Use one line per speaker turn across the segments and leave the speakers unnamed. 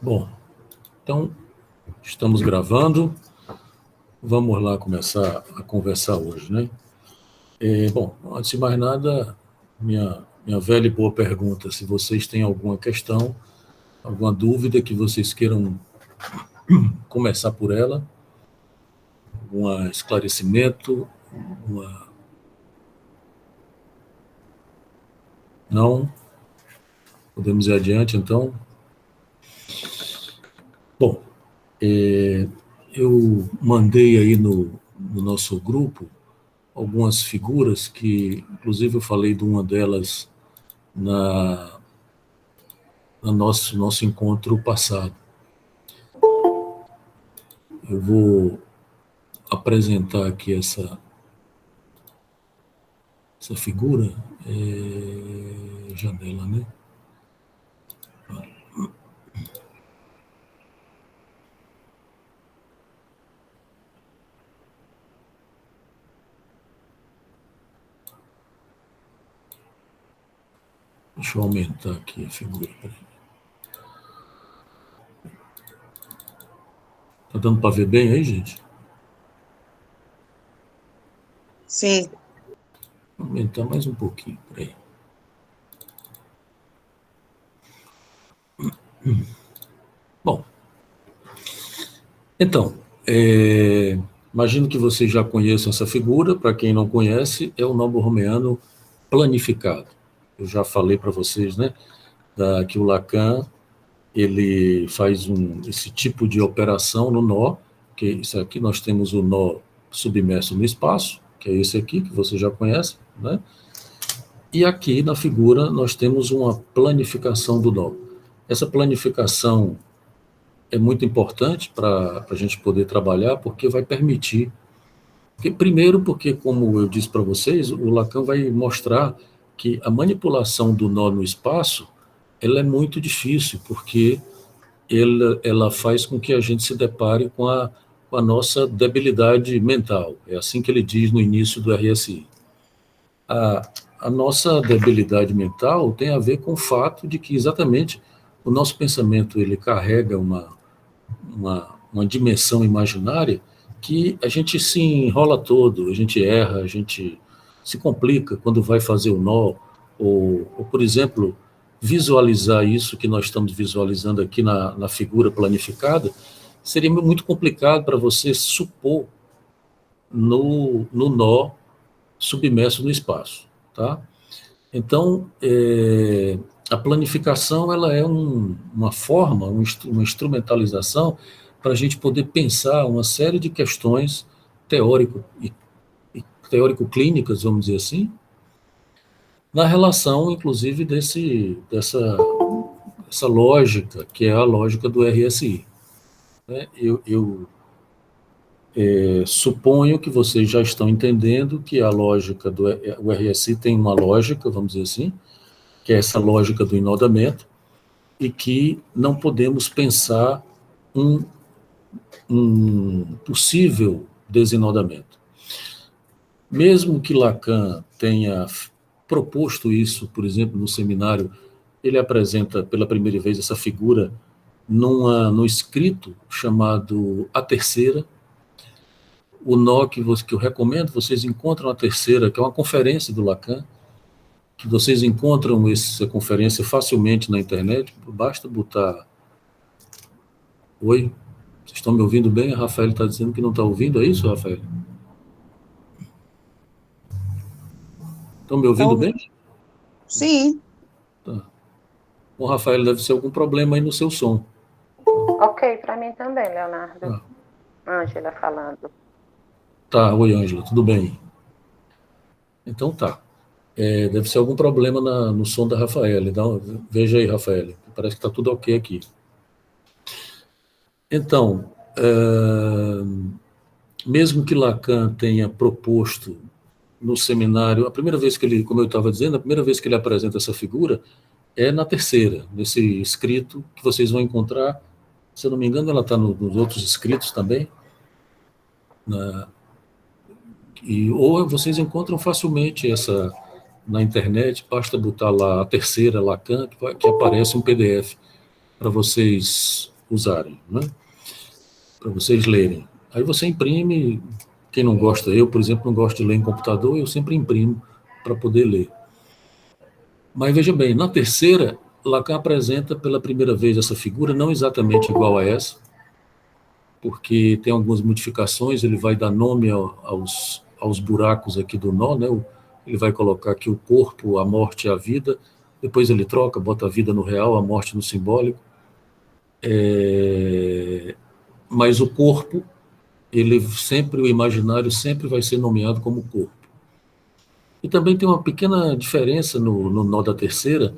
Bom, então, estamos gravando. Vamos lá começar a conversar hoje, né? Bom, antes de mais nada, minha velha e boa pergunta, se vocês têm alguma questão, alguma dúvida que vocês queiram começar por ela, algum esclarecimento, uma... Não? Podemos ir adiante, então? Bom, eu mandei aí no nosso grupo algumas figuras que, inclusive, eu falei de uma delas no nosso encontro passado. Eu vou apresentar aqui essa figura, janela, né? Deixa eu aumentar aqui a figura. Tá dando para ver bem aí, gente?
Sim.
Vou aumentar mais um pouquinho, peraí. Bom, então, imagino que vocês já conheçam essa figura. Para quem não conhece, é o nó borromeano planificado. Eu já falei para vocês, né, que o Lacan ele faz esse tipo de operação no nó, que isso aqui nós temos o nó submerso no espaço, que é esse aqui, que você já conhece, né? E aqui na figura nós temos uma planificação do nó. Essa planificação é muito importante para a gente poder trabalhar, porque vai permitir... Primeiro porque, como eu disse para vocês, o Lacan vai mostrar que a manipulação do nó no espaço ela é muito difícil, porque ela faz com que a gente se depare com a nossa debilidade mental. É assim que ele diz no início do RSI. A nossa debilidade mental tem a ver com o fato de que exatamente o nosso pensamento ele carrega uma dimensão imaginária que a gente se enrola todo, a gente erra, a gente se complica quando vai fazer o nó, ou por exemplo, visualizar isso que nós estamos visualizando aqui na figura planificada, seria muito complicado para você supor no nó submerso no espaço, tá? Então, a planificação ela é uma forma, uma instrumentalização para a gente poder pensar uma série de questões teórico-clínicas, vamos dizer assim, na relação, inclusive, dessa lógica, que é a lógica do RSI. Né? Eu suponho que vocês já estão entendendo que a lógica o RSI tem uma lógica, vamos dizer assim, que é essa lógica do enodamento, e que não podemos pensar um possível desenodamento. Mesmo que Lacan tenha proposto isso, por exemplo, no seminário, ele apresenta pela primeira vez essa figura no escrito chamado A Terceira. O nó que eu recomendo, vocês encontram a Terceira, que é uma conferência do Lacan, que vocês encontram essa conferência facilmente na internet, basta botar... Oi? Vocês estão me ouvindo bem? A Rafael está dizendo que não está ouvindo, é isso, Rafael? Estão me ouvindo bem?
Sim.
Tá. Bom, Rafael, deve ser algum problema aí no seu som.
Ok, para mim também, Leonardo. Ângela falando.
Tá, oi, Ângela, tudo bem? Então tá. Deve ser algum problema no som da Rafael. Então, veja aí, Rafael. Parece que está tudo ok aqui. Então, mesmo que Lacan tenha proposto no seminário, a primeira vez que ele, como eu estava dizendo, a primeira vez que ele apresenta essa figura é na Terceira, nesse escrito que vocês vão encontrar, se eu não me engano, ela está nos outros escritos também, ou vocês encontram facilmente essa na internet, basta botar lá A Terceira, Lacan, que aparece um PDF para vocês usarem, né? Para vocês lerem. Aí você imprime, quem não gosta, eu, por exemplo, não gosto de ler em computador, eu sempre imprimo para poder ler. Mas veja bem, na terceira, Lacan apresenta pela primeira vez essa figura, não exatamente igual a essa, porque tem algumas modificações, ele vai dar nome aos buracos aqui do nó, né? Ele vai colocar aqui o corpo, a morte e a vida, depois ele troca, bota a vida no real, a morte no simbólico. Mas o corpo, o imaginário sempre vai ser nomeado como corpo. E também tem uma pequena diferença no nó da terceira,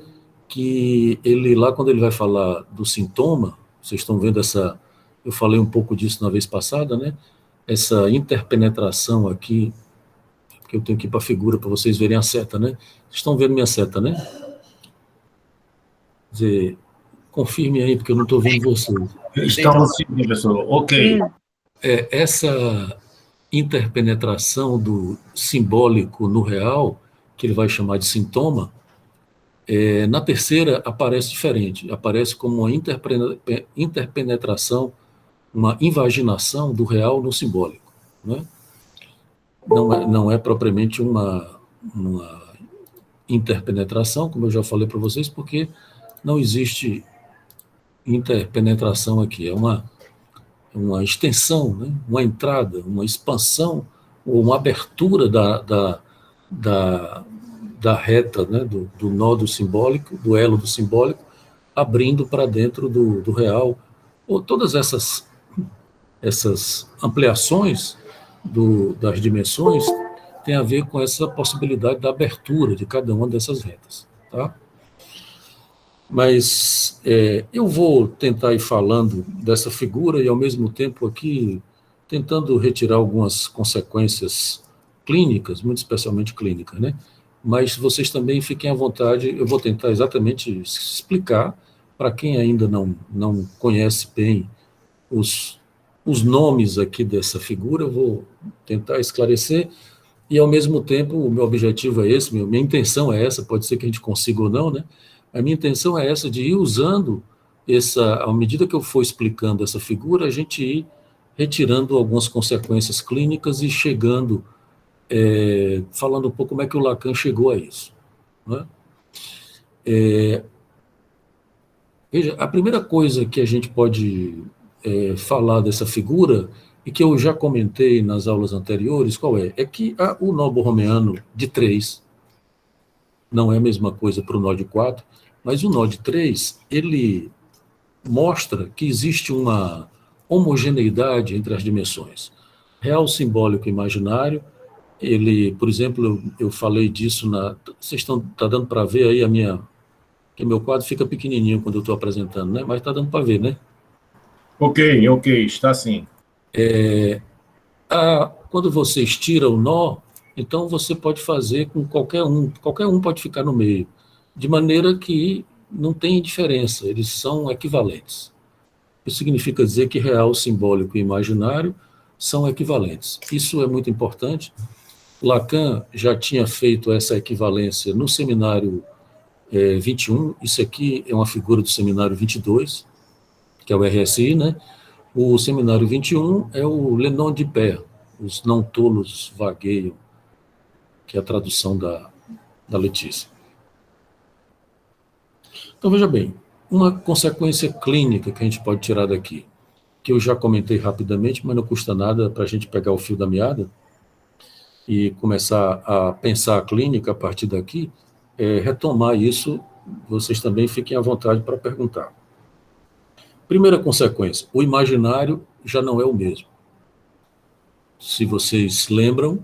que ele lá, quando ele vai falar do sintoma, vocês estão vendo eu falei um pouco disso na vez passada, né? Essa interpenetração aqui, que eu tenho aqui para a figura, para vocês verem a seta, né? Vocês estão vendo minha seta, né? Quer dizer, confirme aí, porque eu não estou vendo vocês.
Estamos sim, professor. Ok.
Essa interpenetração do simbólico no real, que ele vai chamar de sintoma, na terceira aparece diferente, aparece como uma interpenetração, uma invaginação do real no simbólico, né? Não é propriamente uma interpenetração, como eu já falei para vocês, porque não existe interpenetração aqui, é uma extensão, né? Uma entrada, uma expansão, ou uma abertura da reta, né? do nó do simbólico, do elo do simbólico, abrindo para dentro do real. Ou todas essas ampliações das dimensões têm a ver com essa possibilidade da abertura de cada uma dessas retas. Tá? Mas eu vou tentar ir falando dessa figura e, ao mesmo tempo, aqui, tentando retirar algumas consequências clínicas, muito especialmente clínicas, né? Mas vocês também fiquem à vontade, eu vou tentar exatamente explicar, para quem ainda não conhece bem os nomes aqui dessa figura, eu vou tentar esclarecer, e, ao mesmo tempo, o meu objetivo é esse, minha intenção é essa, pode ser que a gente consiga ou não, né? A minha intenção é essa, de ir usando à medida que eu for explicando essa figura, a gente ir retirando algumas consequências clínicas e chegando, falando um pouco como é que o Lacan chegou a isso, né? Veja, a primeira coisa que a gente pode falar dessa figura, e que eu já comentei nas aulas anteriores, qual é? É que o nó borromeano de 3 não é a mesma coisa para o nó de 4, mas o nó de 3, ele mostra que existe uma homogeneidade entre as dimensões. Real, simbólico e imaginário, ele, por exemplo, eu falei disso vocês tá dando para ver aí que meu quadro fica pequenininho quando eu estou apresentando, né? Mas está dando para ver, né?
Ok, está sim.
Quando você estira o nó, então você pode fazer com qualquer um pode ficar no meio, de maneira que não tem diferença, eles são equivalentes. Isso significa dizer que real, simbólico e imaginário são equivalentes. Isso é muito importante. Lacan já tinha feito essa equivalência no seminário 21, isso aqui é uma figura do seminário 22, que é o RSI, né? O seminário 21 é o Lenon de Pé, os não tolos vagueiam, que é a tradução da Letícia. Então, veja bem, uma consequência clínica que a gente pode tirar daqui, que eu já comentei rapidamente, mas não custa nada para a gente pegar o fio da meada e começar a pensar a clínica a partir daqui, retomar isso, vocês também fiquem à vontade para perguntar. Primeira consequência, o imaginário já não é o mesmo. Se vocês lembram,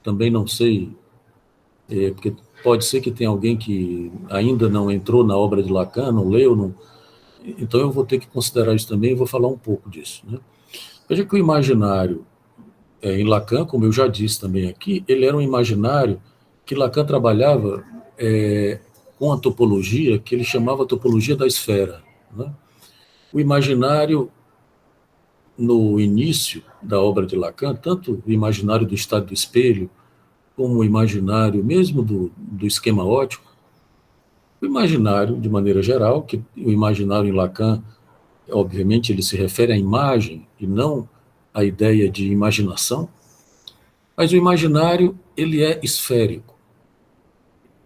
também não sei, porque pode ser que tenha alguém que ainda não entrou na obra de Lacan, não leu, então eu vou ter que considerar isso também e vou falar um pouco disso, né? Veja que o imaginário, em Lacan, como eu já disse também aqui, ele era um imaginário que Lacan trabalhava com a topologia, que ele chamava a topologia da esfera, né? O imaginário, no início da obra de Lacan, tanto o imaginário do estado do espelho, como o imaginário mesmo do esquema óptico, o imaginário, de maneira geral, que o imaginário em Lacan obviamente ele se refere à imagem e não à ideia de imaginação, mas o imaginário, ele é esférico,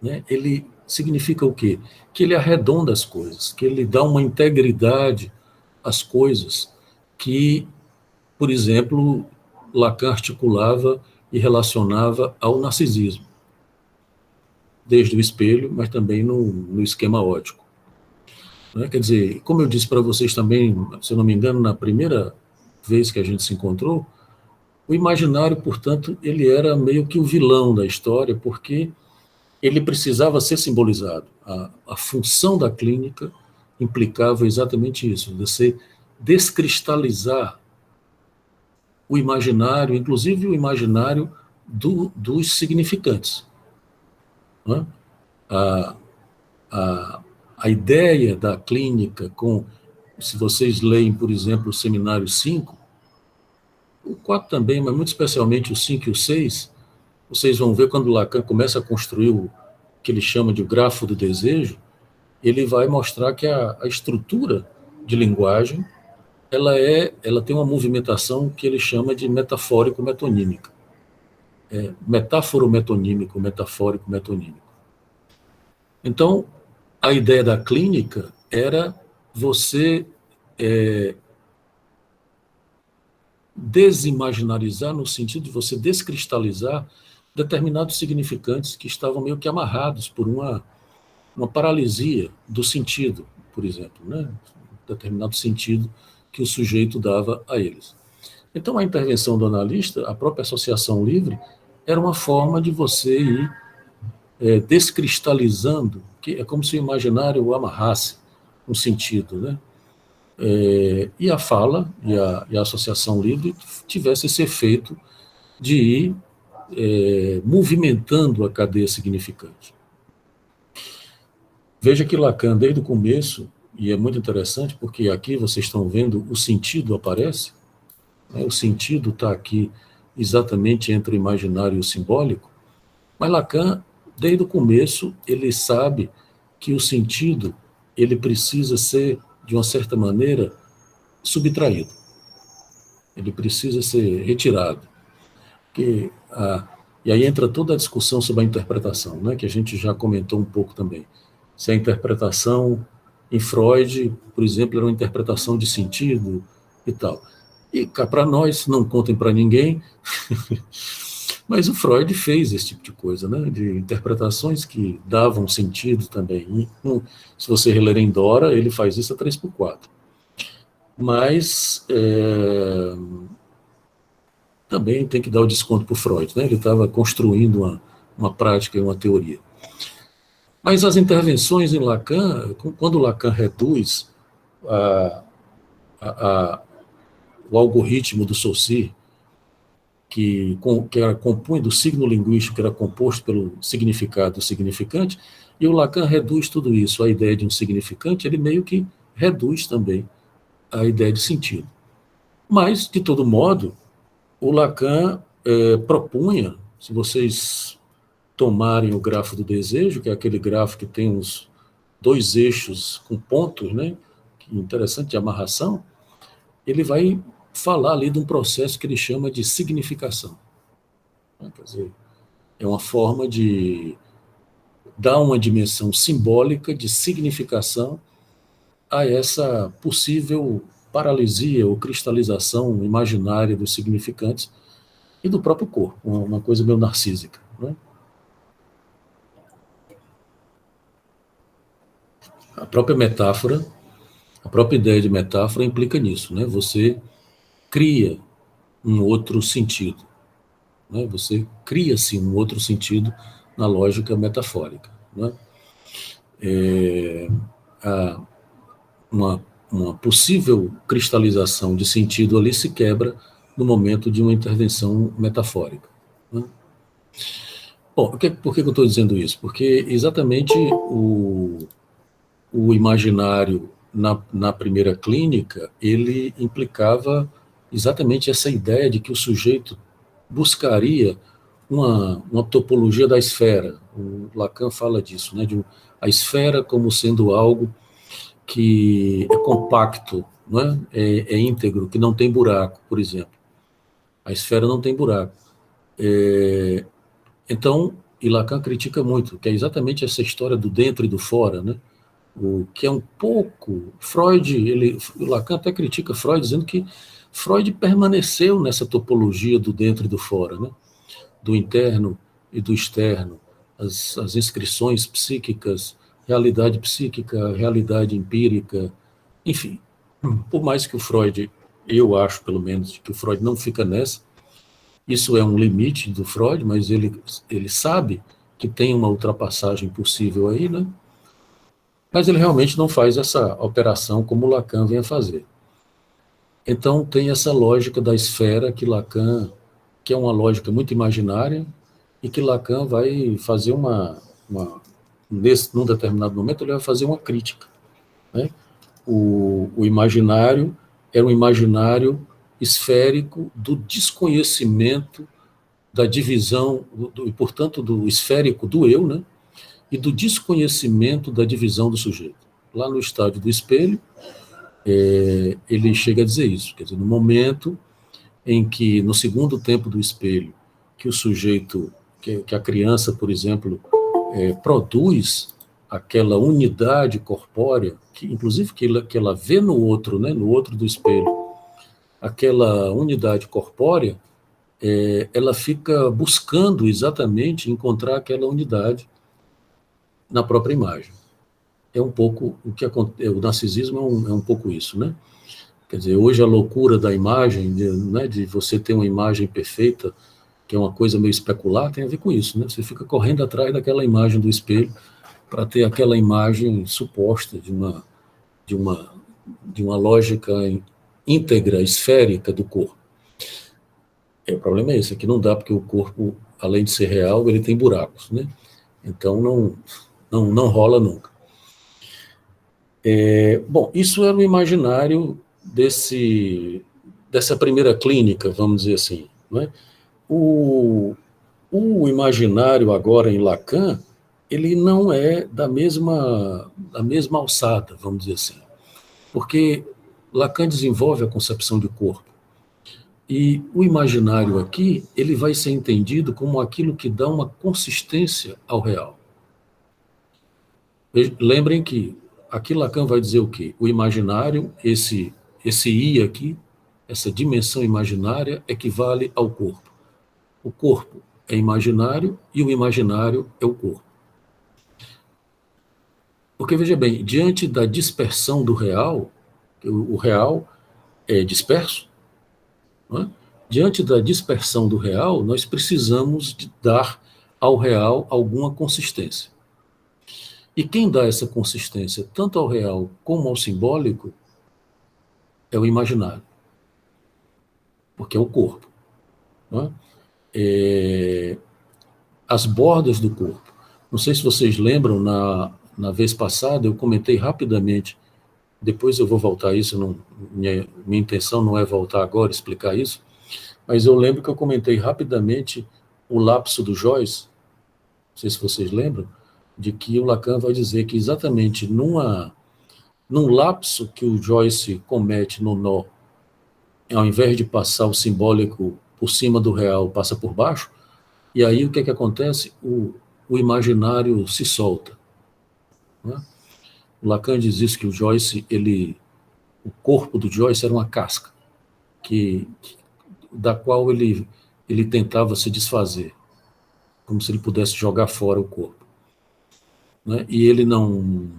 né? Ele significa o quê? Que ele arredonda as coisas, que ele dá uma integridade às coisas que, por exemplo, Lacan articulava e relacionava ao narcisismo, desde o espelho, mas também no esquema ótico. Né? Quer dizer, como eu disse para vocês também, se eu não me engano, na primeira vez que a gente se encontrou, o imaginário, portanto, ele era meio que o vilão da história, porque ele precisava ser simbolizado. A função da clínica implicava exatamente isso, você descristalizar o imaginário, inclusive o imaginário dos significantes. Né? A, a ideia da clínica, se vocês leem, por exemplo, o Seminário 5, o 4 também, mas muito especialmente o 5 e o 6, vocês vão ver quando Lacan começa a construir o que ele chama de o grafo do desejo, ele vai mostrar que a estrutura de linguagem ela tem uma movimentação que ele chama de metafórico-metonímica. Metáforo-metonímico, metafórico-metonímico. Então, a ideia da clínica era você desimaginarizar, no sentido de você descristalizar determinados significantes que estavam meio que amarrados por uma paralisia do sentido, por exemplo, né? Determinado sentido que o sujeito dava a eles. Então, a intervenção do analista, a própria associação livre, era uma forma de você ir descristalizando, que é como se o imaginário o amarrasse um sentido, né? E a fala e a associação livre tivesse esse efeito de ir movimentando a cadeia significante. Veja que Lacan, desde o começo, e é muito interessante, porque aqui vocês estão vendo o sentido aparece, né? O sentido está aqui exatamente entre o imaginário e o simbólico, mas Lacan, desde o começo, ele sabe que o sentido ele precisa ser, de uma certa maneira, subtraído. Ele precisa ser retirado. E aí entra toda a discussão sobre a interpretação, né, que a gente já comentou um pouco também. Se a interpretação em Freud, por exemplo, era uma interpretação de sentido e tal. E cá para nós, não contem para ninguém, mas o Freud fez esse tipo de coisa, né, de interpretações que davam sentido também. Se você reler em Dora, ele faz isso a 3x4. Mas também tem que dar o desconto para o Freud, né? Ele estava construindo uma prática e uma teoria. Mas as intervenções em Lacan, quando Lacan reduz o algoritmo do Saussure, que era compunha do signo linguístico, que era composto pelo significado do significante, e o Lacan reduz tudo isso, a ideia de um significante, ele meio que reduz também a ideia de sentido. Mas, de todo modo, o Lacan propunha, se vocês tomarem o grafo do desejo, que é aquele grafo que tem uns 2 eixos com pontos, né, que interessante, de amarração, ele vai falar ali de um processo que ele chama de significação. Quer dizer, é uma forma de dar uma dimensão simbólica de significação a essa possível paralisia ou cristalização imaginária dos significantes e do próprio corpo, uma coisa meio narcísica, né? A própria metáfora, a própria ideia de metáfora implica nisso, né? Você cria um outro sentido, né? Você cria-se um outro sentido na lógica metafórica, né? Uma possível cristalização de sentido ali se quebra no momento de uma intervenção metafórica, né? Bom, por que eu estou dizendo isso? Porque exatamente o imaginário na primeira clínica, ele implicava exatamente essa ideia de que o sujeito buscaria uma topologia da esfera. O Lacan fala disso, né, a esfera como sendo algo que é compacto, não é? É íntegro, que não tem buraco, por exemplo. A esfera não tem buraco. Então, e Lacan critica muito, que é exatamente essa história do dentro e do fora, né? O que é um pouco... o Lacan até critica Freud, dizendo que Freud permaneceu nessa topologia do dentro e do fora, né? Do interno e do externo, as inscrições psíquicas, realidade psíquica, realidade empírica, enfim. Por mais que o Freud, eu acho pelo menos, que o Freud não fica nessa, isso é um limite do Freud, mas ele sabe que tem uma ultrapassagem possível aí, né? Mas ele realmente não faz essa operação como Lacan vem a fazer. Então tem essa lógica da esfera que Lacan, que é uma lógica muito imaginária, e que Lacan vai fazer num determinado momento, ele vai fazer uma crítica, né? O imaginário é um imaginário esférico do desconhecimento da divisão, e portanto do esférico do eu, né? E do desconhecimento da divisão do sujeito. Lá no estádio do espelho, ele chega a dizer isso, quer dizer, no momento em que, no segundo tempo do espelho, que o sujeito, que a criança, por exemplo, produz aquela unidade corpórea, que inclusive que ela vê no outro, né, no outro do espelho, aquela unidade corpórea, ela fica buscando exatamente encontrar aquela unidade na própria imagem. É um pouco o que acontece, o narcisismo é um pouco isso, né? Quer dizer, hoje a loucura da imagem, de você ter uma imagem perfeita, que é uma coisa meio especular, tem a ver com isso, né? Você fica correndo atrás daquela imagem do espelho para ter aquela imagem suposta de uma lógica íntegra, esférica do corpo. O problema é esse, é que não dá, porque o corpo, além de ser real, ele tem buracos, né? Então não rola nunca. Bom, isso era o imaginário dessa primeira clínica, vamos dizer assim, não é? O imaginário agora em Lacan, ele não é da mesma alçada, vamos dizer assim, porque Lacan desenvolve a concepção de corpo, e o imaginário aqui, ele vai ser entendido como aquilo que dá uma consistência ao real. Lembrem que aqui Lacan vai dizer o quê? O imaginário, esse I aqui, essa dimensão imaginária, equivale ao corpo. O corpo é imaginário e o imaginário é o corpo. Porque, veja bem, diante da dispersão do real, o real é disperso, não é? Diante da dispersão do real, nós precisamos dar ao real alguma consistência. E quem dá essa consistência, tanto ao real como ao simbólico, é o imaginário, porque é o corpo, não é? As bordas do corpo. Não sei se vocês lembram, na vez passada, eu comentei rapidamente, depois eu vou voltar a isso, minha intenção não é voltar agora, explicar isso, mas eu lembro que eu comentei rapidamente o lapso do Joyce, não sei se vocês lembram, de que o Lacan vai dizer que exatamente num lapso que o Joyce comete no nó, ao invés de passar o simbólico por cima do real, passa por baixo, e aí o que acontece? O imaginário se solta, né? O Lacan diz isso, que o Joyce, o corpo do Joyce era uma casca, da qual ele tentava se desfazer, como se ele pudesse jogar fora o corpo, né? E ele não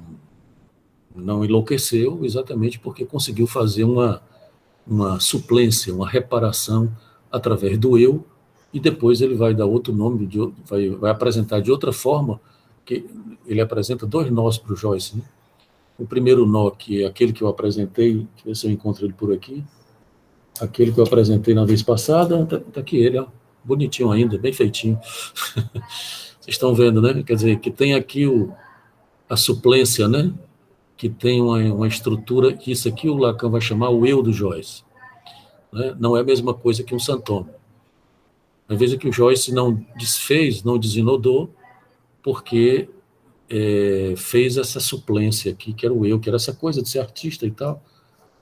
enlouqueceu exatamente porque conseguiu fazer uma suplência, uma reparação através do eu, e depois ele vai dar outro nome, vai apresentar de outra forma, que ele apresenta dois nós para o Joyce, né? O primeiro nó, que é aquele que eu apresentei, deixa eu ver se eu encontro ele por aqui, aquele que eu apresentei na vez passada, tá aqui ele, ó, bonitinho ainda, bem feitinho. Vocês estão vendo, né? Quer dizer, que tem aqui a suplência, né? Que tem uma estrutura, que isso aqui o Lacan vai chamar o eu do Joyce, né? Não é a mesma coisa que um santoma. Às vezes que o Joyce não desfez, não desinodou, porque fez essa suplência aqui, que era o eu, que era essa coisa de ser artista e tal.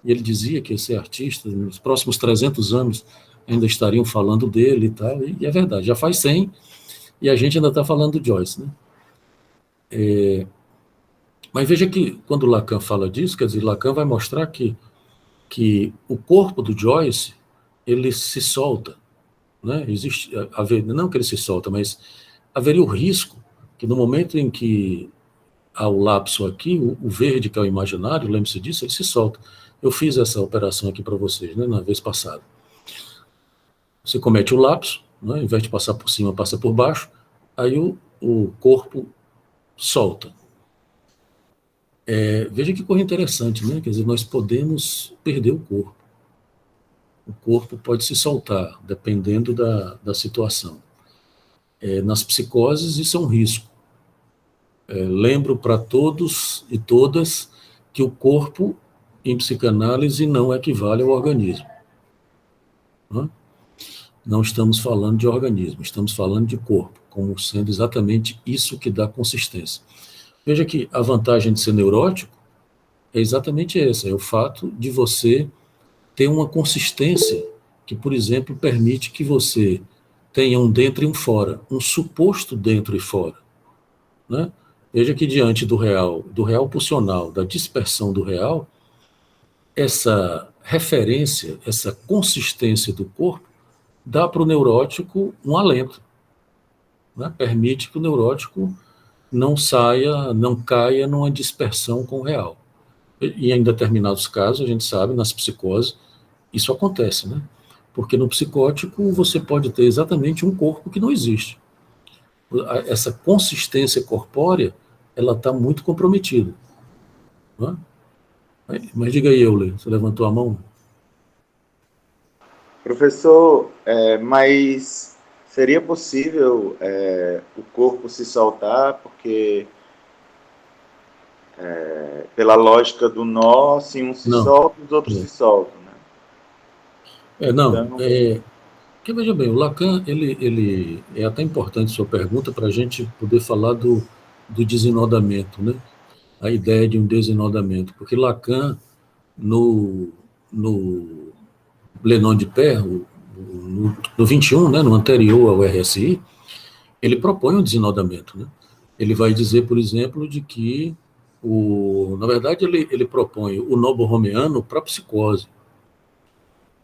E ele dizia que ia ser artista, nos próximos 300 anos ainda estariam falando dele e tal, e é verdade, já faz 100, e a gente ainda está falando do Joyce, né? Mas veja que, quando Lacan fala disso, quer dizer, Lacan vai mostrar que o corpo do Joyce, ele se solta, né? Existe, não que ele se solta, mas haveria o risco que no momento em que há o lapso aqui, o verde, que é o imaginário, lembre-se disso, ele se solta. Eu fiz essa operação aqui para vocês, né, na vez passada. Você comete o lapso, né, ao invés de passar por cima, passa por baixo, aí o corpo solta. Veja que coisa interessante, né? Quer dizer, nós podemos perder o corpo. O corpo pode se soltar, dependendo da situação. Nas psicoses, isso é um risco. Lembro para todos e todas que o corpo, em psicanálise, não equivale ao organismo. Não estamos falando de organismo, estamos falando de corpo, como sendo exatamente isso que dá consistência. Veja que a vantagem de ser neurótico é exatamente essa, é o fato de você ter uma consistência que, por exemplo, permite que você tenha um dentro e um fora, um suposto dentro e fora, né? Veja que diante do real pulsional, da dispersão do real, essa referência, essa consistência do corpo, dá para o neurótico um alento, né? Permite que o neurótico não caia numa dispersão com o real. E em determinados casos, a gente sabe, nas psicoses, isso acontece, né? Porque no psicótico você pode ter exatamente um corpo que não existe. Essa consistência corpórea, ela está muito comprometida. Não é? Mas diga aí, Euler, você levantou a mão?
Professor, mas seria possível o corpo se soltar, porque pela lógica do nó, se um se solta, os outros se soltam, né?
Não, porque veja bem, o Lacan, ele é até importante sua pergunta para a gente poder falar do desenodamento, né? A ideia de um desenodamento, porque Lacan, no Lenon de Perro, no 21, né, no anterior ao RSI, ele propõe um desenodamento, né? Ele vai dizer, por exemplo, de que, na verdade, ele propõe o nó borromeano para a psicose.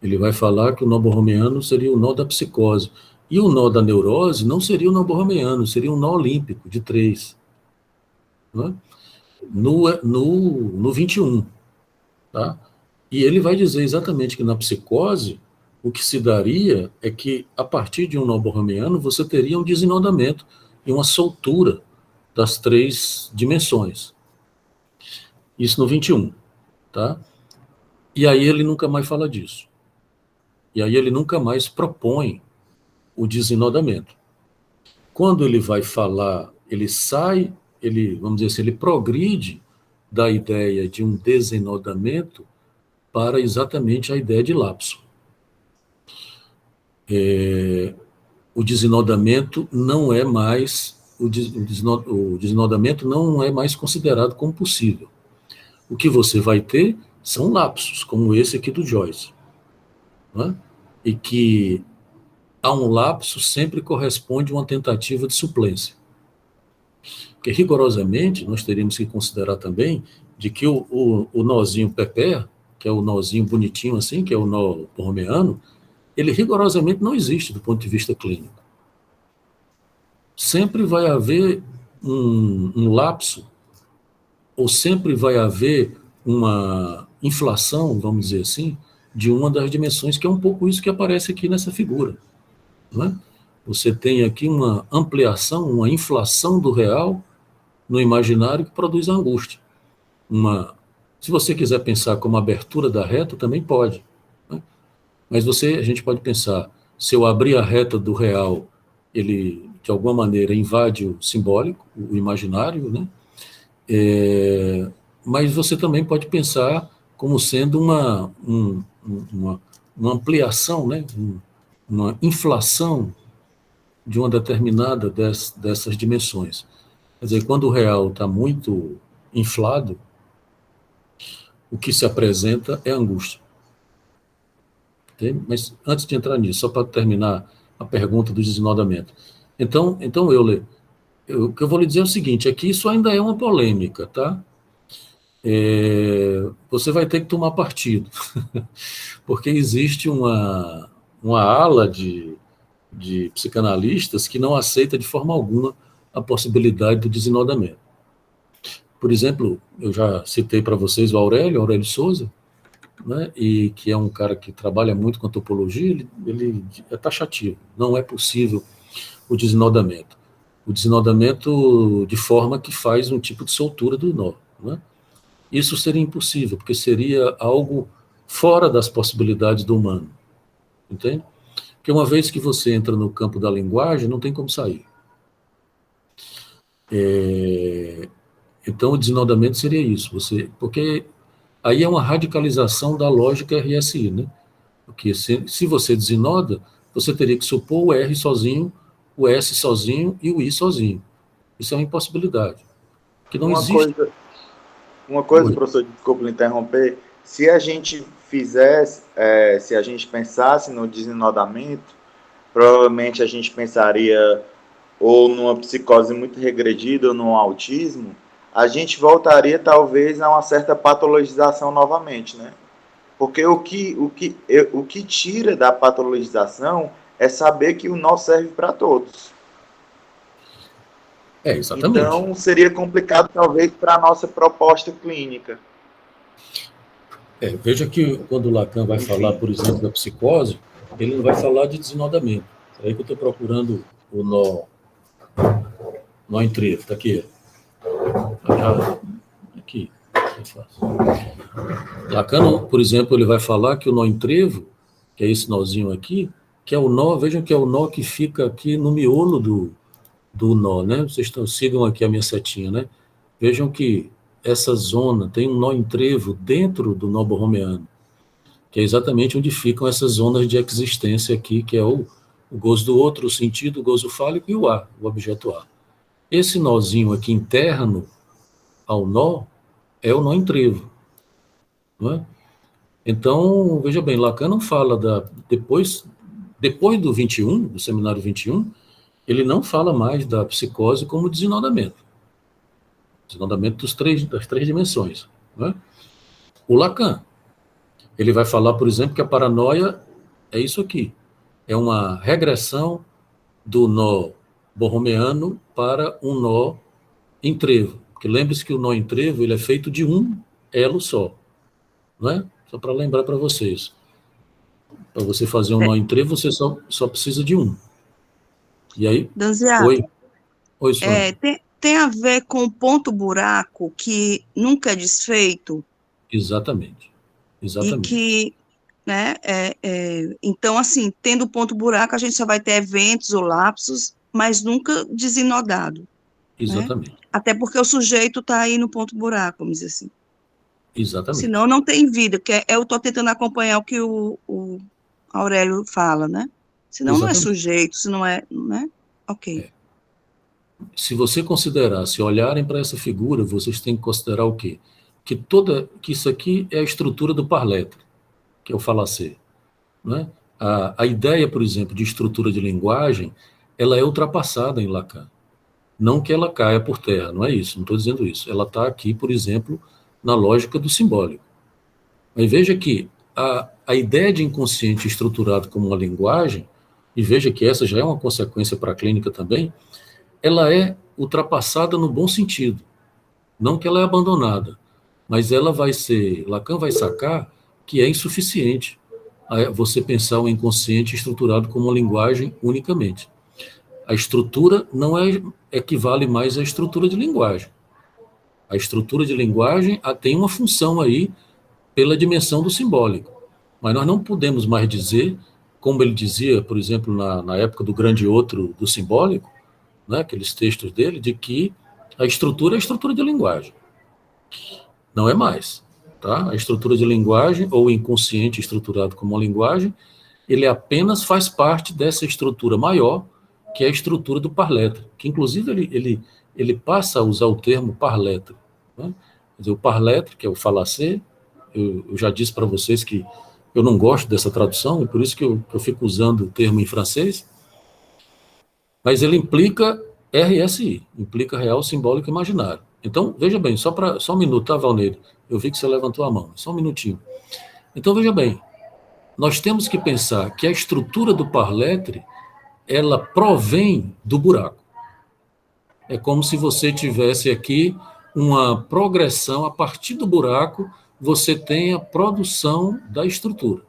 Ele vai falar que o nó borromeano seria o nó da psicose. E o nó da neurose não seria o nó borromeano, seria um nó olímpico, de 3. Né? No 21. Tá? E ele vai dizer exatamente que na psicose, o que se daria é que, a partir de um nó borromeano, você teria um desenodamento e uma soltura das 3 dimensões. Isso no 21. Tá? E aí ele nunca mais fala disso. E aí ele nunca mais propõe o desenodamento. Quando ele vai falar, ele sai, vamos dizer assim, ele progride da ideia de um desenodamento para exatamente a ideia de lapso. O desenodamento não é mais, o desenodamento não é mais considerado como possível. O que você vai ter são lapsos, como esse aqui do Joyce. Né? E que a um lapso sempre corresponde uma tentativa de suplência. Porque, rigorosamente, nós teríamos que considerar também de que o nozinho pepé, que é o nozinho bonitinho assim, que é o nó borromeano, ele rigorosamente não existe do ponto de vista clínico. Sempre vai haver um lapso, ou sempre vai haver uma inflação, vamos dizer assim, de uma das dimensões, que é um pouco isso que aparece aqui nessa figura. Não é? Você tem aqui uma ampliação, uma inflação do real no imaginário que produz a angústia. Se você quiser pensar como abertura da reta, também pode. Né? Mas a gente pode pensar, se eu abrir a reta do real, ele, de alguma maneira, invade o simbólico, o imaginário, né? Mas você também pode pensar como sendo uma ampliação, né? Uma inflação de uma determinada dessas dimensões. Quer dizer, quando o real está muito inflado, o que se apresenta é angústia. Entende? Mas antes de entrar nisso, só para terminar a pergunta do desnodamento. Então Euler, o que eu vou lhe dizer é o seguinte, é que isso ainda é uma polêmica, tá? Você vai ter que tomar partido, porque existe uma ala de psicanalistas que não aceita de forma alguma a possibilidade do desenodamento. Por exemplo, eu já citei para vocês o Aurélio Souza, né, e que é um cara que trabalha muito com a topologia, ele é taxativo, não é possível o desenodamento. O desenodamento de forma que faz um tipo de soltura do nó, né? Isso seria impossível, porque seria algo fora das possibilidades do humano, entende? Porque uma vez que você entra no campo da linguagem, não tem como sair. Então, o desenodamento seria isso, porque aí é uma radicalização da lógica RSI, né? Porque se você desenoda, você teria que supor o R sozinho, o S sozinho e o I sozinho. Isso é uma impossibilidade. Que não existe.
Uma coisa, professor, desculpa lhe interromper, se a gente fizesse, se a gente pensasse no desenodamento, provavelmente a gente pensaria ou numa psicose muito regredida ou num autismo, a gente voltaria talvez a uma certa patologização novamente, né? Porque o que tira da patologização é saber que o nó serve para todos.
Exatamente.
Então, seria complicado, talvez, para a nossa proposta clínica.
Veja que quando o Lacan vai falar, por exemplo, da psicose, ele não vai falar de desenodamento. É aí que eu estou procurando o nó em trevo. Está aqui. Aqui. É fácil. Lacan, por exemplo, ele vai falar que o nó em trevo, que é esse nozinho aqui, que é o nó, vejam que é o nó que fica aqui no miolo do nó, né? Vocês sigam aqui a minha setinha, né? Vejam que essa zona tem um nó em trevo dentro do nó borromeano, que é exatamente onde ficam essas zonas de existência aqui, que é o gozo do outro, o sentido, o gozo fálico e o A, o objeto A. Esse nozinho aqui interno ao nó é o nó em trevo, não é? Então, veja bem, Lacan não fala depois do 21, do seminário 21, ele não fala mais da psicose como desenodamento. Desenodamento das três dimensões. Né? O Lacan, ele vai falar, por exemplo, que a paranoia é isso aqui. É uma regressão do nó borromeano para um nó em trevo. Porque lembre-se que o nó em trevo ele é feito de um elo só. Não é? Só para lembrar para vocês. Para você fazer um nó em trevo, você só precisa de um. E aí?
Danziato,
Oi, Sônia.
tem a ver com o ponto buraco que nunca é desfeito?
Exatamente.
E que, né, então, assim, tendo ponto buraco, a gente só vai ter eventos ou lapsos, mas nunca desenodado.
Exatamente.
Né? Até porque o sujeito está aí no ponto buraco, vamos dizer assim.
Exatamente.
Senão não tem vida, porque eu estou tentando acompanhar o que o Aurélio fala, né? Senão exatamente. Não é sujeito, se não é, né? Ok.
Se você considerar, se olharem para essa figura, vocês têm que considerar o quê? Que isso aqui é a estrutura do par letre, que é o falacer. Né? A ideia, por exemplo, de estrutura de linguagem, ela é ultrapassada em Lacan. Não que ela caia por terra, não é isso, não estou dizendo isso. Ela está aqui, por exemplo, na lógica do simbólico. Mas veja que a ideia de inconsciente estruturado como uma linguagem, e veja que essa já é uma consequência para a clínica também, ela é ultrapassada no bom sentido. Não que ela é abandonada, mas ela vai ser, Lacan vai sacar que é insuficiente você pensar o inconsciente estruturado como uma linguagem unicamente. A estrutura não equivale mais à estrutura de linguagem. A estrutura de linguagem tem uma função aí pela dimensão do simbólico. Mas nós não podemos mais dizer, como ele dizia, por exemplo, na época do grande outro do simbólico, né, aqueles textos dele, de que a estrutura é a estrutura de linguagem. Não é mais. Tá? A estrutura de linguagem, ou o inconsciente estruturado como uma linguagem, ele apenas faz parte dessa estrutura maior, que é a estrutura do par letre, que inclusive ele passa a usar o termo parletre, né? Quer dizer, o parletre, que é o falacer, eu já disse para vocês que eu não gosto dessa tradução, e por isso que eu fico usando o termo em francês, mas ele implica RSI, implica real, simbólico e imaginário. Então, veja bem, só um minuto, tá, Valneiro? Eu vi que você levantou a mão, só um minutinho. Então, veja bem, nós temos que pensar que a estrutura do parletre, ela provém do buraco. É como se você tivesse aqui uma progressão, a partir do buraco, você tem a produção da estrutura.